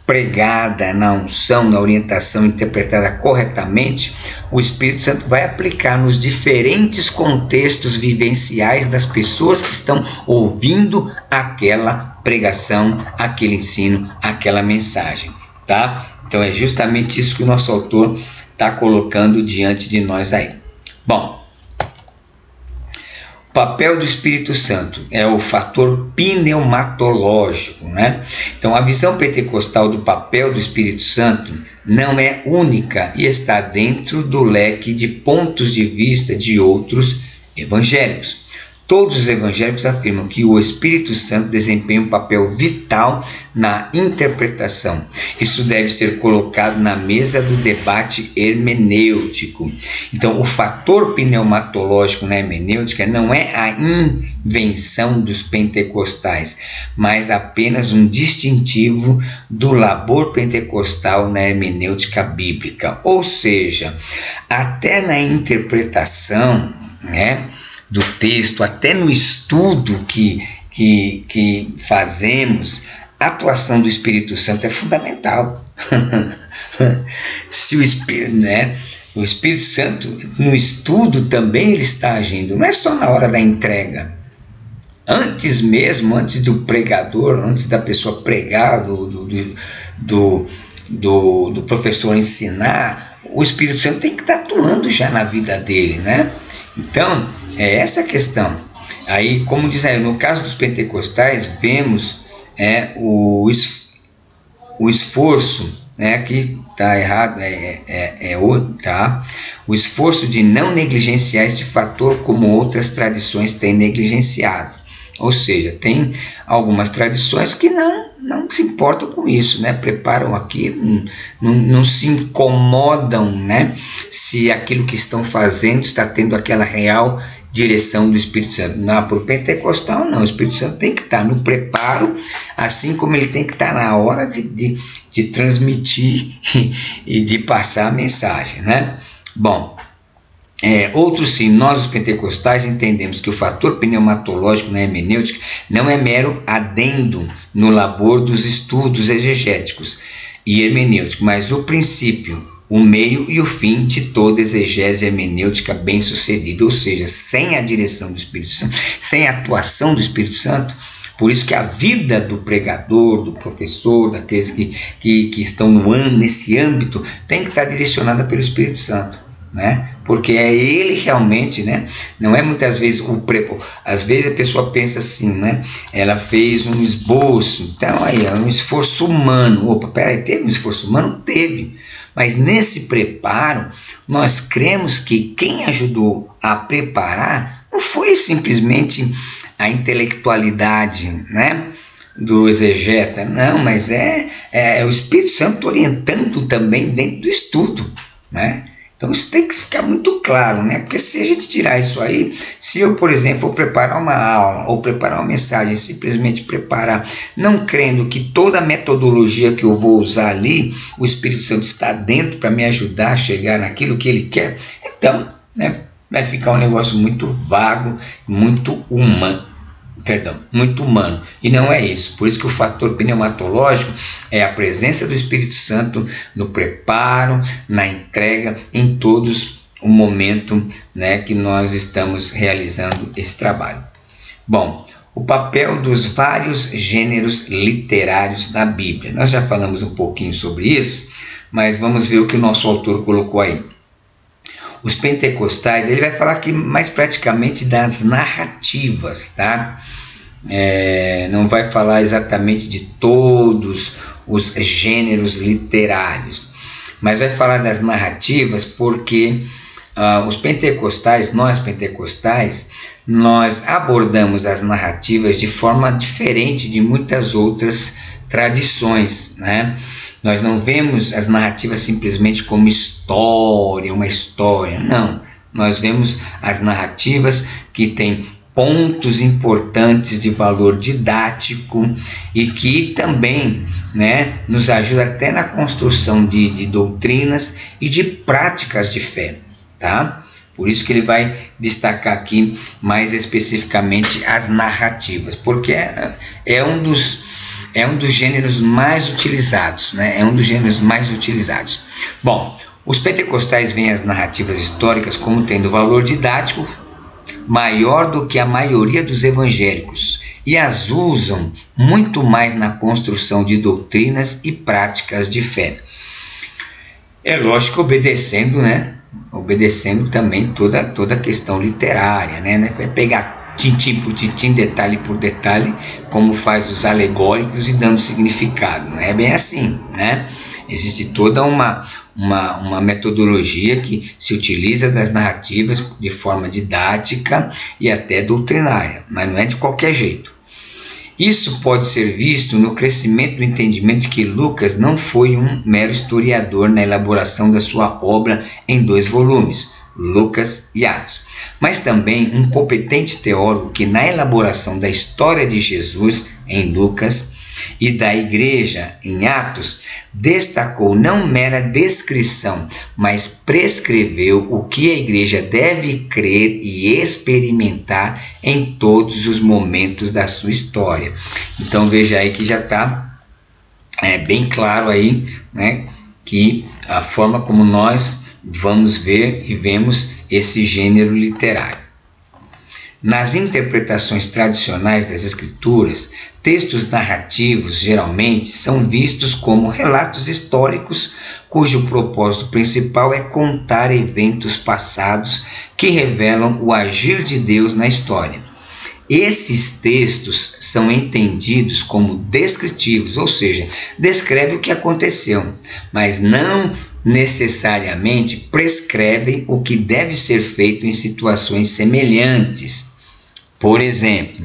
pregada na unção, na orientação, interpretada corretamente, o Espírito Santo vai aplicar nos diferentes contextos vivenciais das pessoas que estão ouvindo aquela pregação, aquele ensino, aquela mensagem, tá? Então é justamente isso que o nosso autor está colocando diante de nós aí. Bom, o papel do Espírito Santo é o fator pneumatológico, né? Então a visão pentecostal do papel do Espírito Santo não é única e está dentro do leque de pontos de vista de outros evangélicos. Todos os evangélicos afirmam que o Espírito Santo desempenha um papel vital na interpretação. Isso deve ser colocado na mesa do debate hermenêutico. Então, o fator pneumatológico na hermenêutica não é a invenção dos pentecostais, mas apenas um distintivo do labor pentecostal na hermenêutica bíblica. Ou seja, até na interpretação, né, do texto, até no estudo que fazemos, a atuação do Espírito Santo é fundamental. Se o Espírito Santo, no estudo também ele está agindo, não é só na hora da entrega. Antes do pregador, antes da pessoa pregar, do professor ensinar, o Espírito Santo tem que estar atuando já na vida dele, né? Então, é essa a questão. Aí, como diz aí, no caso dos pentecostais, vemos o esforço, aqui está errado, tá? O esforço de não negligenciar este fator como outras tradições têm negligenciado. Ou seja, tem algumas tradições que não se importam com isso, né? Preparam aqui, não se incomodam, né? Se aquilo que estão fazendo está tendo aquela real direção do Espírito Santo. Não, para o pentecostal não, o Espírito Santo tem que estar no preparo, assim como ele tem que estar na hora de transmitir e de passar a mensagem, né? Bom, outros sim, nós os pentecostais entendemos que o fator pneumatológico na hermenêutica não é mero adendo no labor dos estudos exegéticos e hermenêuticos, mas o princípio, o meio e o fim de toda exegese hermenêutica bem sucedida, ou seja, sem a direção do Espírito Santo, sem a atuação do Espírito Santo. Por isso que a vida do pregador, do professor, daqueles que estão nesse âmbito, tem que estar direcionada pelo Espírito Santo, né? Porque é ele realmente, né? Não é muitas vezes às vezes a pessoa pensa assim, né? Ela fez um esboço, então aí é um esforço humano. Opa, peraí, teve um esforço humano? Teve. Mas nesse preparo, nós cremos que quem ajudou a preparar não foi simplesmente a intelectualidade, né, do exegeta, não, mas é o Espírito Santo orientando também dentro do estudo, né? Então isso tem que ficar muito claro, né? Porque se a gente tirar isso aí, se eu, por exemplo, for preparar uma aula ou preparar uma mensagem, simplesmente preparar, não crendo que toda a metodologia que eu vou usar ali, o Espírito Santo está dentro para me ajudar a chegar naquilo que ele quer, então, né, vai ficar um negócio muito vago, muito humano. Muito humano, e não é isso. Por isso que o fator pneumatológico é a presença do Espírito Santo no preparo, na entrega, em todos o momento, né, que nós estamos realizando esse trabalho. Bom, o papel dos vários gêneros literários na Bíblia. Nós já falamos um pouquinho sobre isso, mas vamos ver o que o nosso autor colocou aí. Os pentecostais, ele vai falar aqui mais praticamente das narrativas, tá? Não vai falar exatamente de todos os gêneros literários, mas vai falar das narrativas porque os pentecostais, nós abordamos as narrativas de forma diferente de muitas outras tradições, né? Nós não vemos as narrativas simplesmente como uma história, não. Nós vemos as narrativas que têm pontos importantes de valor didático e que também, né, nos ajuda até na construção de doutrinas e de práticas de fé, tá? Por isso que ele vai destacar aqui mais especificamente as narrativas, porque é um dos gêneros mais utilizados, né? É um dos gêneros mais utilizados. Bom, os pentecostais veem as narrativas históricas como tendo valor didático maior do que a maioria dos evangélicos e as usam muito mais na construção de doutrinas e práticas de fé. É lógico, obedecendo, né? Obedecendo também toda a questão literária, né? É pegar tintim por tintim, detalhe por detalhe, como faz os alegóricos e dando significado. Não é bem assim, né? Existe toda uma metodologia que se utiliza das narrativas de forma didática e até doutrinária, mas não é de qualquer jeito. Isso pode ser visto no crescimento do entendimento de que Lucas não foi um mero historiador na elaboração da sua obra em 2 volumes, Lucas e Atos, mas também um competente teólogo que na elaboração da história de Jesus em Lucas e da igreja em Atos destacou não mera descrição, mas prescreveu o que a igreja deve crer e experimentar em todos os momentos da sua história. Então veja aí que já está bem claro aí, né, que a forma como nós vamos ver e vemos esse gênero literário. Nas interpretações tradicionais das Escrituras, textos narrativos geralmente são vistos como relatos históricos cujo propósito principal é contar eventos passados que revelam o agir de Deus na história. Esses textos são entendidos como descritivos, ou seja, descreve o que aconteceu, mas não necessariamente prescrevem o que deve ser feito em situações semelhantes. Por exemplo,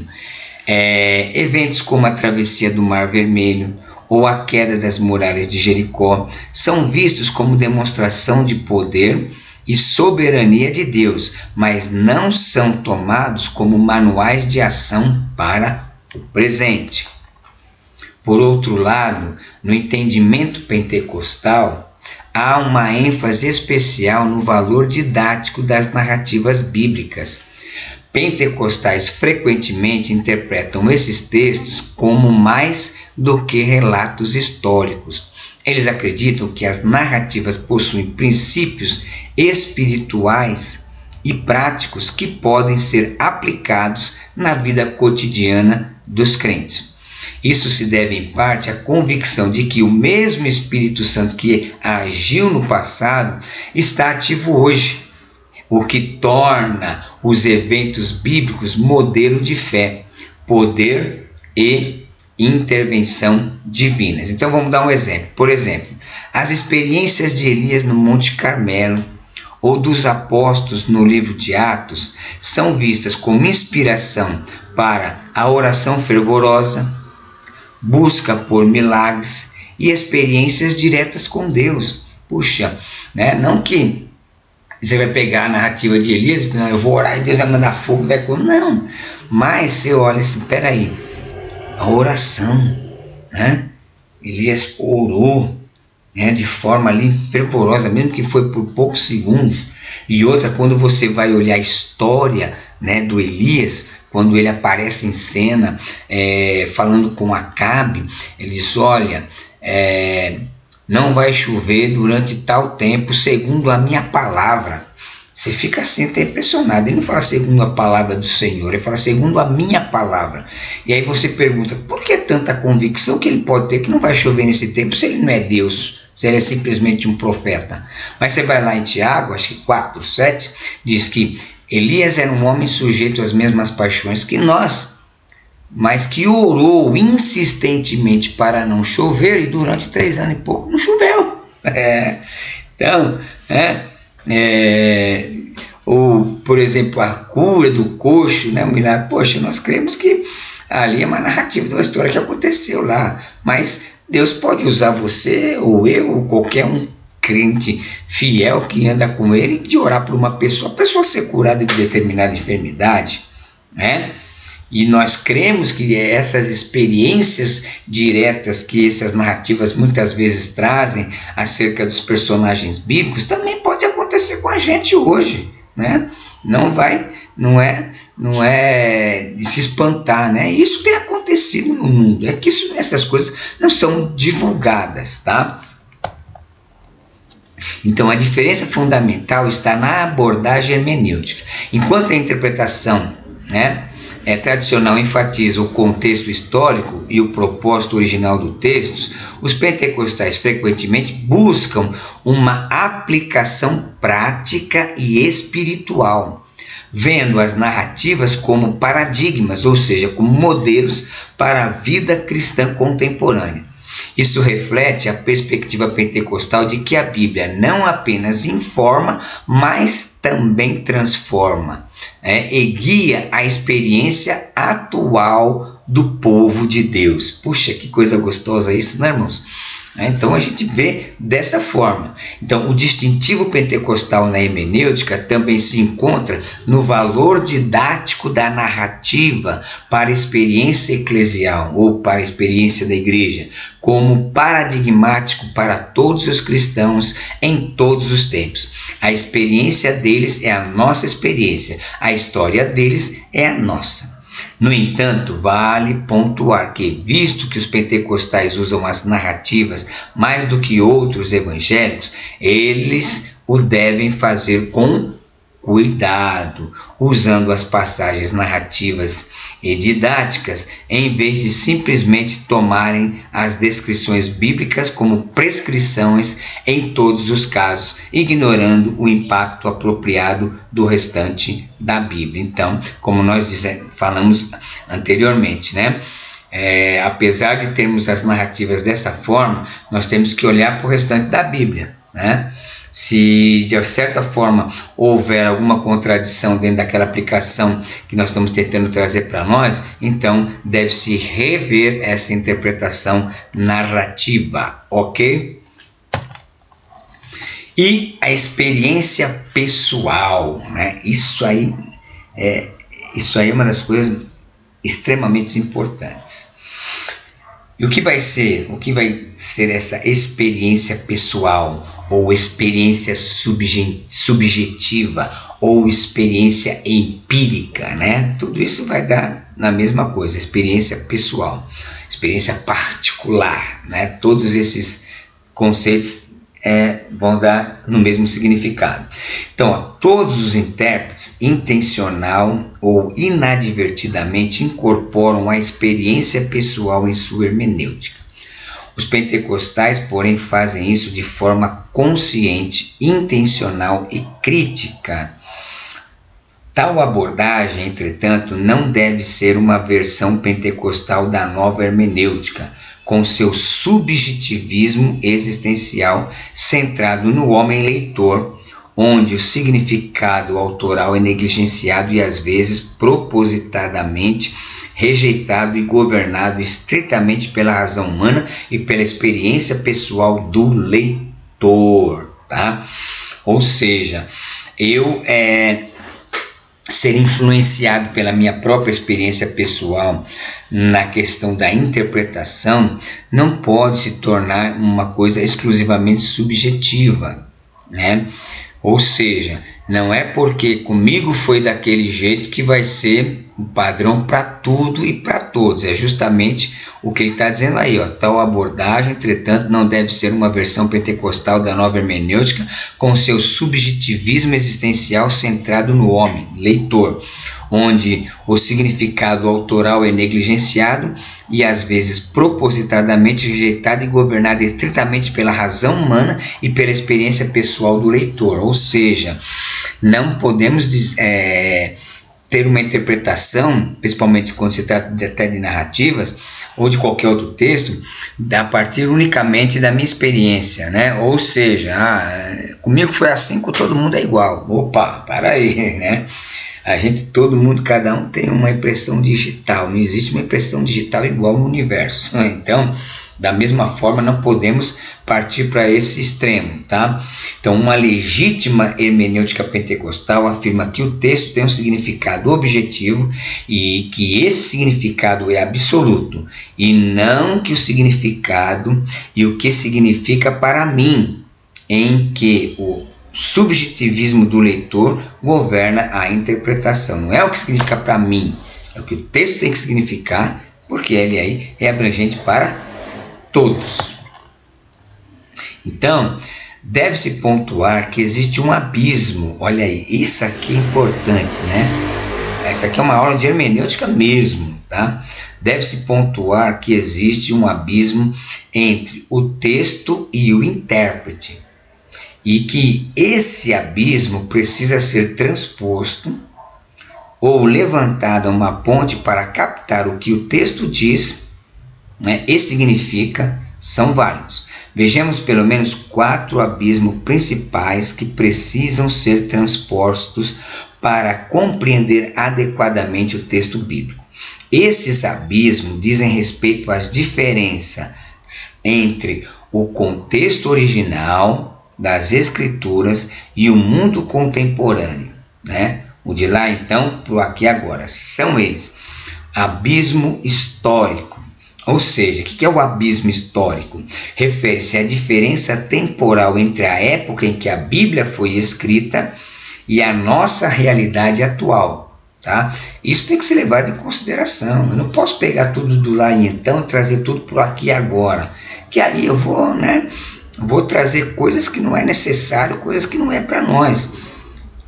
eventos como a travessia do Mar Vermelho ou a queda das muralhas de Jericó são vistos como demonstração de poder e soberania de Deus, mas não são tomados como manuais de ação para o presente. Por outro lado, no entendimento pentecostal, há uma ênfase especial no valor didático das narrativas bíblicas. Pentecostais frequentemente interpretam esses textos como mais do que relatos históricos. Eles acreditam que as narrativas possuem princípios espirituais e práticos que podem ser aplicados na vida cotidiana dos crentes. Isso se deve em parte à convicção de que o mesmo Espírito Santo que agiu no passado está ativo hoje, o que torna os eventos bíblicos modelo de fé, poder e intervenção divinas. Então vamos dar um exemplo. Por exemplo, as experiências de Elias no Monte Carmelo ou dos apóstolos no livro de Atos são vistas como inspiração para a oração fervorosa, busca por milagres e experiências diretas com Deus. Puxa, não que você vai pegar a narrativa de Elias e falar, eu vou orar e Deus vai mandar fogo, vai comer. Não, mas você olha assim, peraí, a oração, Elias orou, de forma ali fervorosa, mesmo que foi por poucos segundos. E outra, quando você vai olhar a história, do Elias, quando ele aparece em cena, falando com Acabe, ele diz, olha, não vai chover durante tal tempo, segundo a minha palavra. Você fica assim até impressionado. Ele não fala segundo a palavra do Senhor, ele fala segundo a minha palavra. E aí você pergunta, por que tanta convicção que ele pode ter que não vai chover nesse tempo, se ele não é Deus, se ele é simplesmente um profeta? Mas você vai lá em Tiago, acho que 4, 7, diz que Elias era um homem sujeito às mesmas paixões que nós, mas que orou insistentemente para não chover, e durante 3 anos e pouco não choveu. Então, ou, por exemplo, a cura do coxo, o milagre. Poxa, nós cremos que ali é uma narrativa de uma história que aconteceu lá, mas Deus pode usar você, ou eu, ou qualquer um crente fiel que anda com ele, de orar por uma pessoa, a pessoa ser curada de determinada enfermidade, E nós cremos que essas experiências diretas que essas narrativas muitas vezes trazem acerca dos personagens bíblicos também pode acontecer com a gente hoje, Não é de se espantar, Isso tem acontecido no mundo, é que essas coisas não são divulgadas, tá? Então a diferença fundamental está na abordagem hermenêutica. Enquanto a interpretação, tradicional enfatiza o contexto histórico e o propósito original do texto, os pentecostais frequentemente buscam uma aplicação prática e espiritual, vendo as narrativas como paradigmas, ou seja, como modelos para a vida cristã contemporânea. Isso reflete a perspectiva pentecostal de que a Bíblia não apenas informa, mas também transforma, e guia a experiência atual do povo de Deus. Puxa, que coisa gostosa isso, irmãos? Então a gente vê dessa forma. Então o distintivo pentecostal na hermenêutica também se encontra no valor didático da narrativa para a experiência eclesial ou para a experiência da igreja, como paradigmático para todos os cristãos em todos os tempos. A experiência deles é a nossa experiência, a história deles é a nossa. No entanto, vale pontuar que, visto que os pentecostais usam as narrativas mais do que outros evangélicos, eles o devem fazer com cuidado, usando as passagens narrativas e didáticas, em vez de simplesmente tomarem as descrições bíblicas como prescrições em todos os casos, ignorando o impacto apropriado do restante da Bíblia. Então, como nós falamos anteriormente, né? Apesar de termos as narrativas dessa forma, nós temos que olhar para o restante da Bíblia, né? Se de certa forma houver alguma contradição dentro daquela aplicação que nós estamos tentando trazer para nós, então deve-se rever essa interpretação narrativa, ok? E a experiência pessoal, né? Isso aí é uma das coisas extremamente importantes. E o que vai ser essa experiência pessoal, ou experiência subjetiva, ou experiência empírica, né? Tudo isso vai dar na mesma coisa, experiência pessoal, experiência particular, né? Todos esses conceitos vão dar no mesmo significado. Então, todos os intérpretes, intencional ou inadvertidamente, incorporam a experiência pessoal em sua hermenêutica. Os pentecostais, porém, fazem isso de forma consciente, intencional e crítica. Tal abordagem, entretanto, não deve ser uma versão pentecostal da nova hermenêutica, com seu subjetivismo existencial centrado no homem leitor, onde o significado autoral é negligenciado e às vezes propositadamente rejeitado e governado estritamente pela razão humana e pela experiência pessoal do leitor, tá? Ou seja, eu ser influenciado pela minha própria experiência pessoal na questão da interpretação não pode se tornar uma coisa exclusivamente subjetiva, né? Ou seja, não é porque comigo foi daquele jeito que vai ser o padrão para tudo e para todos. É justamente o que ele está dizendo aí, ó. Tal abordagem, entretanto, não deve ser uma versão pentecostal da nova hermenêutica com seu subjetivismo existencial centrado no homem, leitor, onde o significado autoral é negligenciado e às vezes propositadamente rejeitado e governado estritamente pela razão humana e pela experiência pessoal do leitor. Ou seja, não podemos ter uma interpretação, principalmente quando se trata até de narrativas ou de qualquer outro texto, a partir unicamente da minha experiência, né? Ou seja, comigo foi assim, com todo mundo é igual. Opa, para aí, né? Todo mundo, cada um tem uma impressão digital, não existe uma impressão digital igual no universo. Então, da mesma forma, não podemos partir para esse extremo, tá? Então, uma legítima hermenêutica pentecostal afirma que o texto tem um significado objetivo e que esse significado é absoluto, e não que o significado e o que significa para mim, em que o subjetivismo do leitor governa a interpretação. Não é o que significa para mim, é o que o texto tem que significar, porque ele aí é abrangente para todos. Então, deve-se pontuar que existe um abismo. Olha aí, isso aqui é importante, né? Essa aqui é uma aula de hermenêutica mesmo, tá? Deve-se pontuar que existe um abismo entre o texto e o intérprete, e que esse abismo precisa ser transposto ou levantada uma ponte para captar o que o texto diz, né, e significa, são válidos. Vejamos pelo menos 4 abismos principais que precisam ser transpostos para compreender adequadamente o texto bíblico. Esses abismos dizem respeito às diferenças entre o contexto original das Escrituras e o mundo contemporâneo, né? O de lá então para o aqui e agora. São eles: abismo histórico. Ou seja, o que é o abismo histórico? Refere-se à diferença temporal entre a época em que a Bíblia foi escrita e a nossa realidade atual, tá? Isso tem que ser levado em consideração. Eu não posso pegar tudo do lá e então e trazer tudo para o aqui e agora, que aí eu vou trazer coisas que não é necessário, coisas que não é para nós.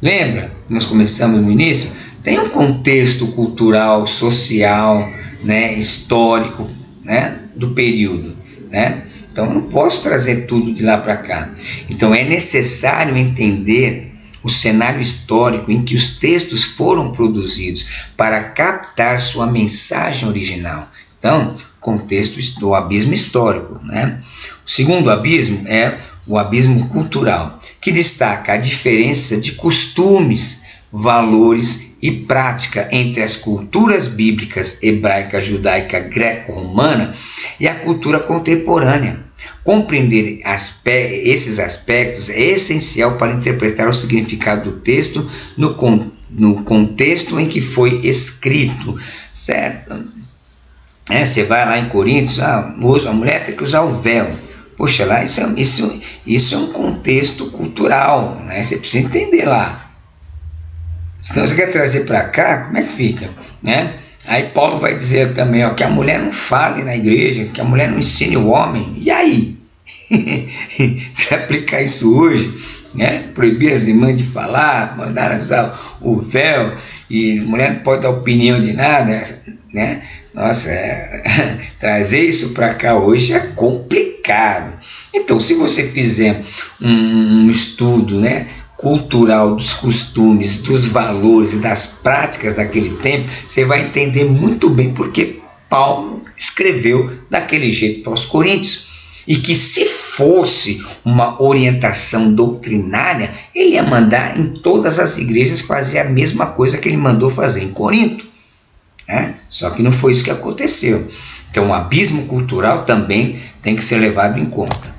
Lembra? Nós começamos no início tem um contexto cultural, social, né, histórico, né, do período, né? Então eu não posso trazer tudo de lá para cá. Então é necessário entender o cenário histórico em que os textos foram produzidos para captar sua mensagem original. Então, contexto do abismo histórico, né? O segundo abismo é o abismo cultural, que destaca a diferença de costumes, valores e prática entre as culturas bíblicas hebraica, judaica, greco-romana e a cultura contemporânea. Compreender esses aspectos é essencial para interpretar o significado do texto no contexto em que foi escrito, certo? Você vai lá em Coríntios, a mulher tem que usar o véu. Poxa, lá isso é um contexto cultural, né? Você precisa entender lá. Senão você quer trazer para cá, como é que fica? Né? Aí Paulo vai dizer também, que a mulher não fale na igreja, que a mulher não ensine o homem. E aí? Se aplicar isso hoje, né? Proibir as irmãs de falar, mandar usar o véu, e a mulher não pode dar opinião de nada, né? Nossa, trazer isso para cá hoje é complicado. Então, se você fizer um estudo, né, cultural dos costumes, dos valores e das práticas daquele tempo, você vai entender muito bem porque Paulo escreveu daquele jeito para os coríntios. E que se fosse uma orientação doutrinária, ele ia mandar em todas as igrejas fazer a mesma coisa que ele mandou fazer em Corinto. Só que não foi isso que aconteceu. Então o abismo cultural também tem que ser levado em conta.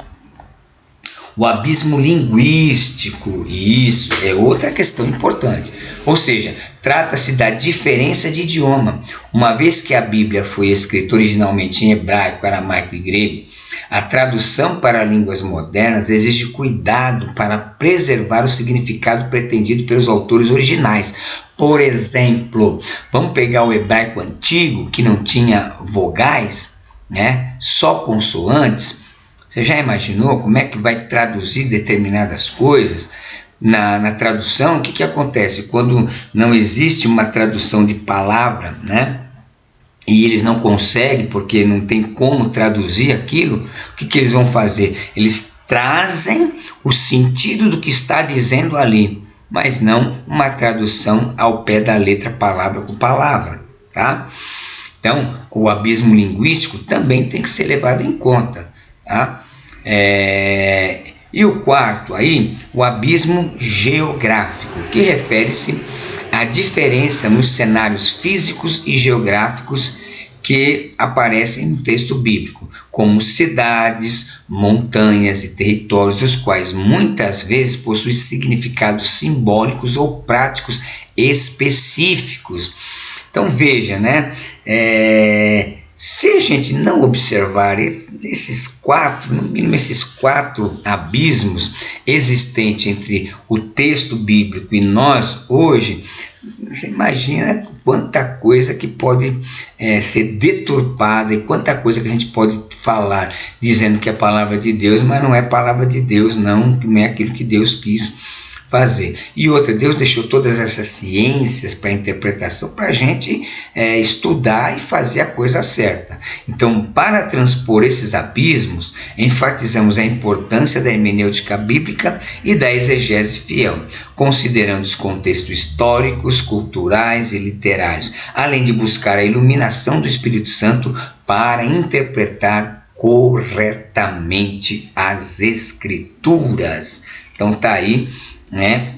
O abismo linguístico, isso é outra questão importante. Ou seja, trata-se da diferença de idioma. Uma vez que a Bíblia foi escrita originalmente em hebraico, aramaico e grego, a tradução para línguas modernas exige cuidado para preservar o significado pretendido pelos autores originais. Por exemplo, vamos pegar o hebraico antigo, que não tinha vogais, né? Só consoantes. Você já imaginou como é que vai traduzir determinadas coisas? Na tradução, o que acontece? Quando não existe uma tradução de palavra, né? E eles não conseguem, porque não tem como traduzir aquilo, o que eles vão fazer? Eles trazem o sentido do que está dizendo ali, mas não uma tradução ao pé da letra, palavra por palavra, tá? Então, o abismo linguístico também tem que ser levado em conta, tá? E o quarto aí, o abismo geográfico, que refere-se à diferença nos cenários físicos e geográficos que aparecem no texto bíblico, como cidades, montanhas e territórios, os quais muitas vezes possuem significados simbólicos ou práticos específicos. Então veja, né? Se a gente não observar no mínimo esses quatro abismos existentes entre o texto bíblico e nós hoje, você imagina quanta coisa que pode ser deturpada e quanta coisa que a gente pode falar dizendo que é palavra de Deus, mas não é palavra de Deus, não é aquilo que Deus quis fazer. E outra, Deus deixou todas essas ciências para interpretação para a gente estudar e fazer a coisa certa. Então, para transpor esses abismos, enfatizamos a importância da hermenêutica bíblica e da exegese fiel, considerando os contextos históricos, culturais e literários, além de buscar a iluminação do Espírito Santo para interpretar corretamente as Escrituras. Então tá aí, né,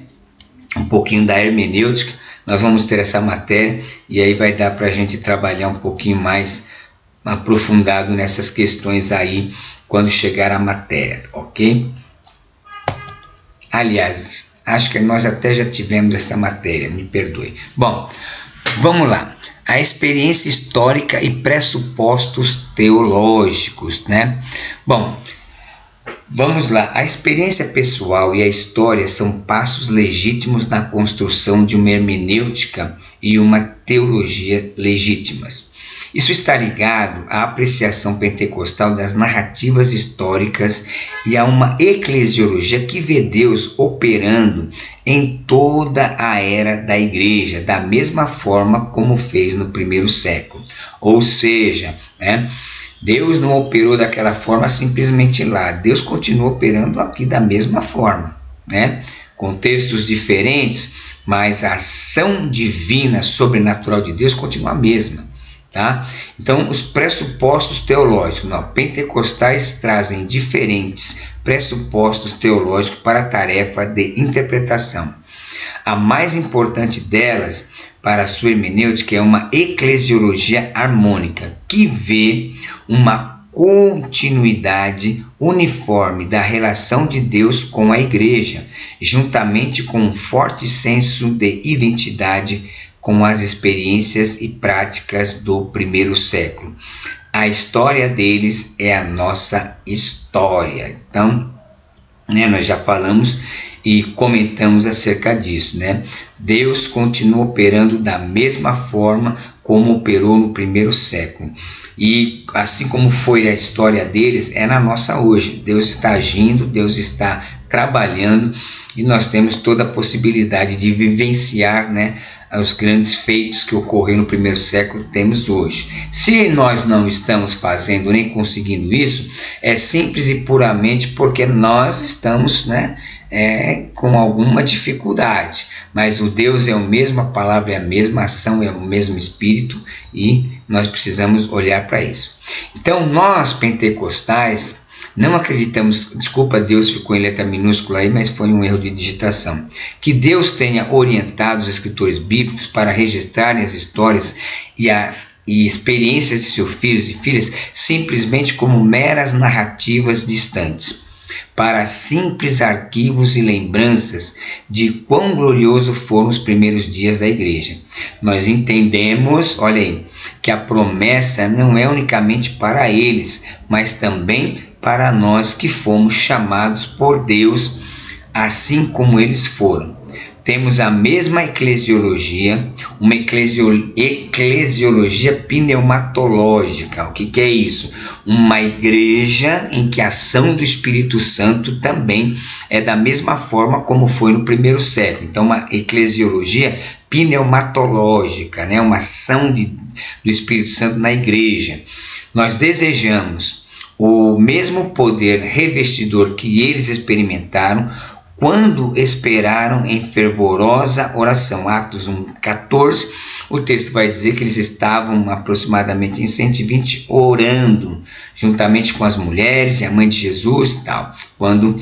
um pouquinho da hermenêutica. Nós vamos ter essa matéria e aí vai dar para a gente trabalhar um pouquinho mais aprofundado nessas questões aí quando chegar a matéria, ok? Aliás, acho que nós até já tivemos essa matéria, me perdoe. Bom, vamos lá. A experiência histórica e pressupostos teológicos, né? Bom, vamos lá. A experiência pessoal e a história são passos legítimos na construção de uma hermenêutica e uma teologia legítimas. Isso está ligado à apreciação pentecostal das narrativas históricas e a uma eclesiologia que vê Deus operando em toda a era da igreja, da mesma forma como fez no primeiro século. Ou seja, Deus não operou daquela forma simplesmente lá, Deus continua operando aqui da mesma forma, contextos diferentes, mas a ação divina, sobrenatural de Deus continua a mesma. Tá? Então, os pressupostos teológicos pentecostais trazem diferentes pressupostos teológicos para a tarefa de interpretação. A mais importante delas, para a sua hermenêutica, é uma eclesiologia harmônica, que vê uma continuidade uniforme da relação de Deus com a igreja, juntamente com um forte senso de identidade com as experiências e práticas do primeiro século. A história deles é a nossa história. Então, nós já falamos e comentamos acerca disso. Deus continua operando da mesma forma como operou no primeiro século. E assim como foi a história deles, é na nossa hoje. Deus está agindo, Deus está trabalhando e nós temos toda a possibilidade de vivenciar os grandes feitos que ocorreram no primeiro século, temos hoje. Se nós não estamos fazendo nem conseguindo isso, é simples e puramente porque nós estamos com alguma dificuldade. Mas o Deus é o mesmo, a palavra é a mesma, a ação é o mesmo Espírito e nós precisamos olhar para isso. Então, nós pentecostais não acreditamos, desculpa, Deus ficou em letra minúscula aí, mas foi um erro de digitação, que Deus tenha orientado os escritores bíblicos para registrarem as histórias e experiências de seus filhos e filhas simplesmente como meras narrativas distantes, para simples arquivos e lembranças de quão glorioso foram os primeiros dias da igreja. Nós entendemos, olha aí, que a promessa não é unicamente para eles, mas também para nós que fomos chamados por Deus, assim como eles foram. Temos a mesma eclesiologia, uma eclesiologia pneumatológica. O que é isso? Uma igreja em que a ação do Espírito Santo também é da mesma forma como foi no primeiro século. Então, uma eclesiologia pneumatológica, uma ação do Espírito Santo na igreja. Nós desejamos o mesmo poder revestidor que eles experimentaram quando esperaram em fervorosa oração. Atos 1:14, o texto vai dizer que eles estavam aproximadamente em 120 orando, juntamente com as mulheres e a mãe de Jesus e tal, quando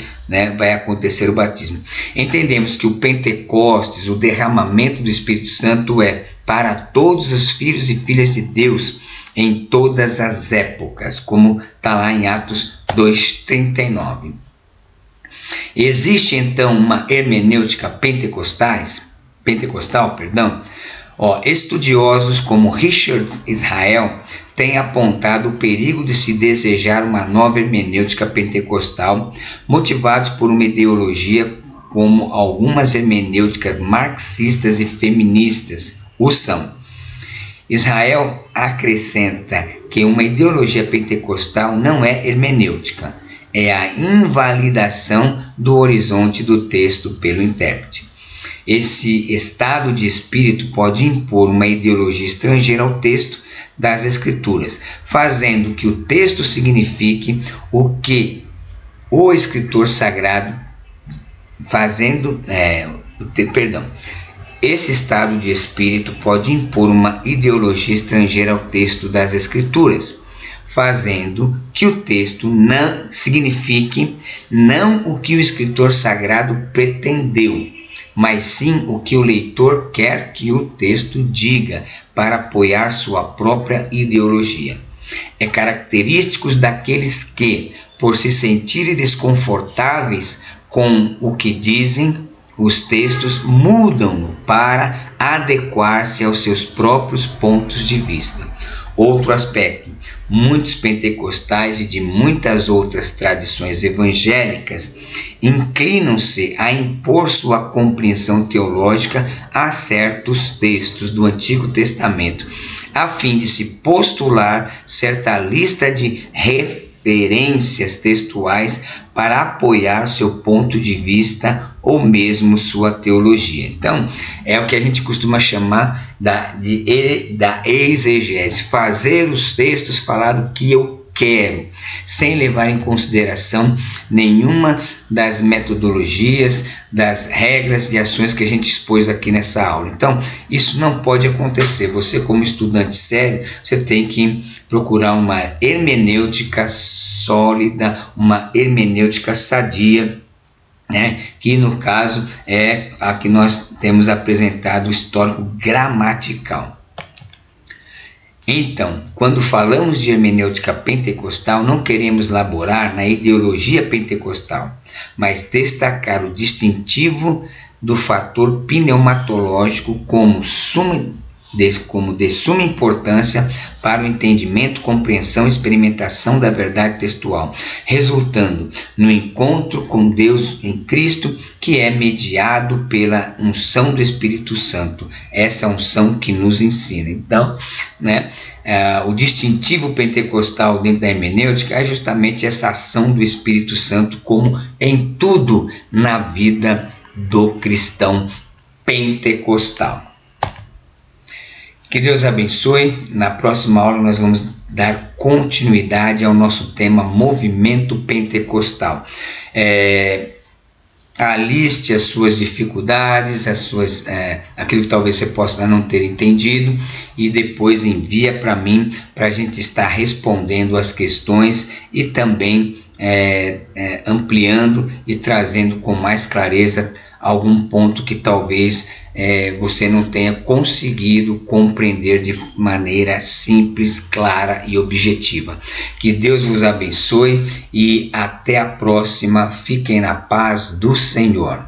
vai acontecer o batismo. Entendemos que o Pentecostes, o derramamento do Espírito Santo é para todos os filhos e filhas de Deus, em todas as épocas, como está lá em Atos 2:39. Existe então uma hermenêutica pentecostal. Estudiosos como Richard Israel têm apontado o perigo de se desejar uma nova hermenêutica pentecostal, motivados por uma ideologia como algumas hermenêuticas marxistas e feministas o são. Israel acrescenta que uma ideologia pentecostal não é hermenêutica, é a invalidação do horizonte do texto pelo intérprete. Esse estado de espírito pode impor uma ideologia estrangeira ao texto das Escrituras, fazendo que o texto signifique o que o escritor sagrado Esse estado de espírito pode impor uma ideologia estrangeira ao texto das Escrituras, fazendo que o texto não signifique não o que o escritor sagrado pretendeu, mas sim o que o leitor quer que o texto diga para apoiar sua própria ideologia. É característico daqueles que, por se sentirem desconfortáveis com o que dizem, os textos mudam para adequar-se aos seus próprios pontos de vista. Outro aspecto: muitos pentecostais e de muitas outras tradições evangélicas inclinam-se a impor sua compreensão teológica a certos textos do Antigo Testamento, a fim de se postular certa lista de referências textuais para apoiar seu ponto de vista ou mesmo sua teologia. Então, é o que a gente costuma chamar da exegese, fazer os textos falar o que eu quero, sem levar em consideração nenhuma das metodologias, das regras de ações que a gente expôs aqui nessa aula. Então, isso não pode acontecer. Você, como estudante sério, você tem que procurar uma hermenêutica sólida, uma hermenêutica sadia, que no caso é a que nós temos apresentado, o histórico gramatical. Então, quando falamos de hermenêutica pentecostal, não queremos laborar na ideologia pentecostal, mas destacar o distintivo do fator pneumatológico como de suma importância para o entendimento, compreensão e experimentação da verdade textual, resultando no encontro com Deus em Cristo, que é mediado pela unção do Espírito Santo, essa unção que nos ensina. Então, o distintivo pentecostal dentro da hermenêutica é justamente essa ação do Espírito Santo, como em tudo na vida do cristão pentecostal. Que Deus abençoe. Na próxima aula nós vamos dar continuidade ao nosso tema movimento pentecostal. Aliste as suas dificuldades, aquilo que talvez você possa não ter entendido, e depois envia para mim, para a gente estar respondendo as questões e também ampliando e trazendo com mais clareza algum ponto que talvez você não tenha conseguido compreender de maneira simples, clara e objetiva. Que Deus vos abençoe e até a próxima. Fiquem na paz do Senhor.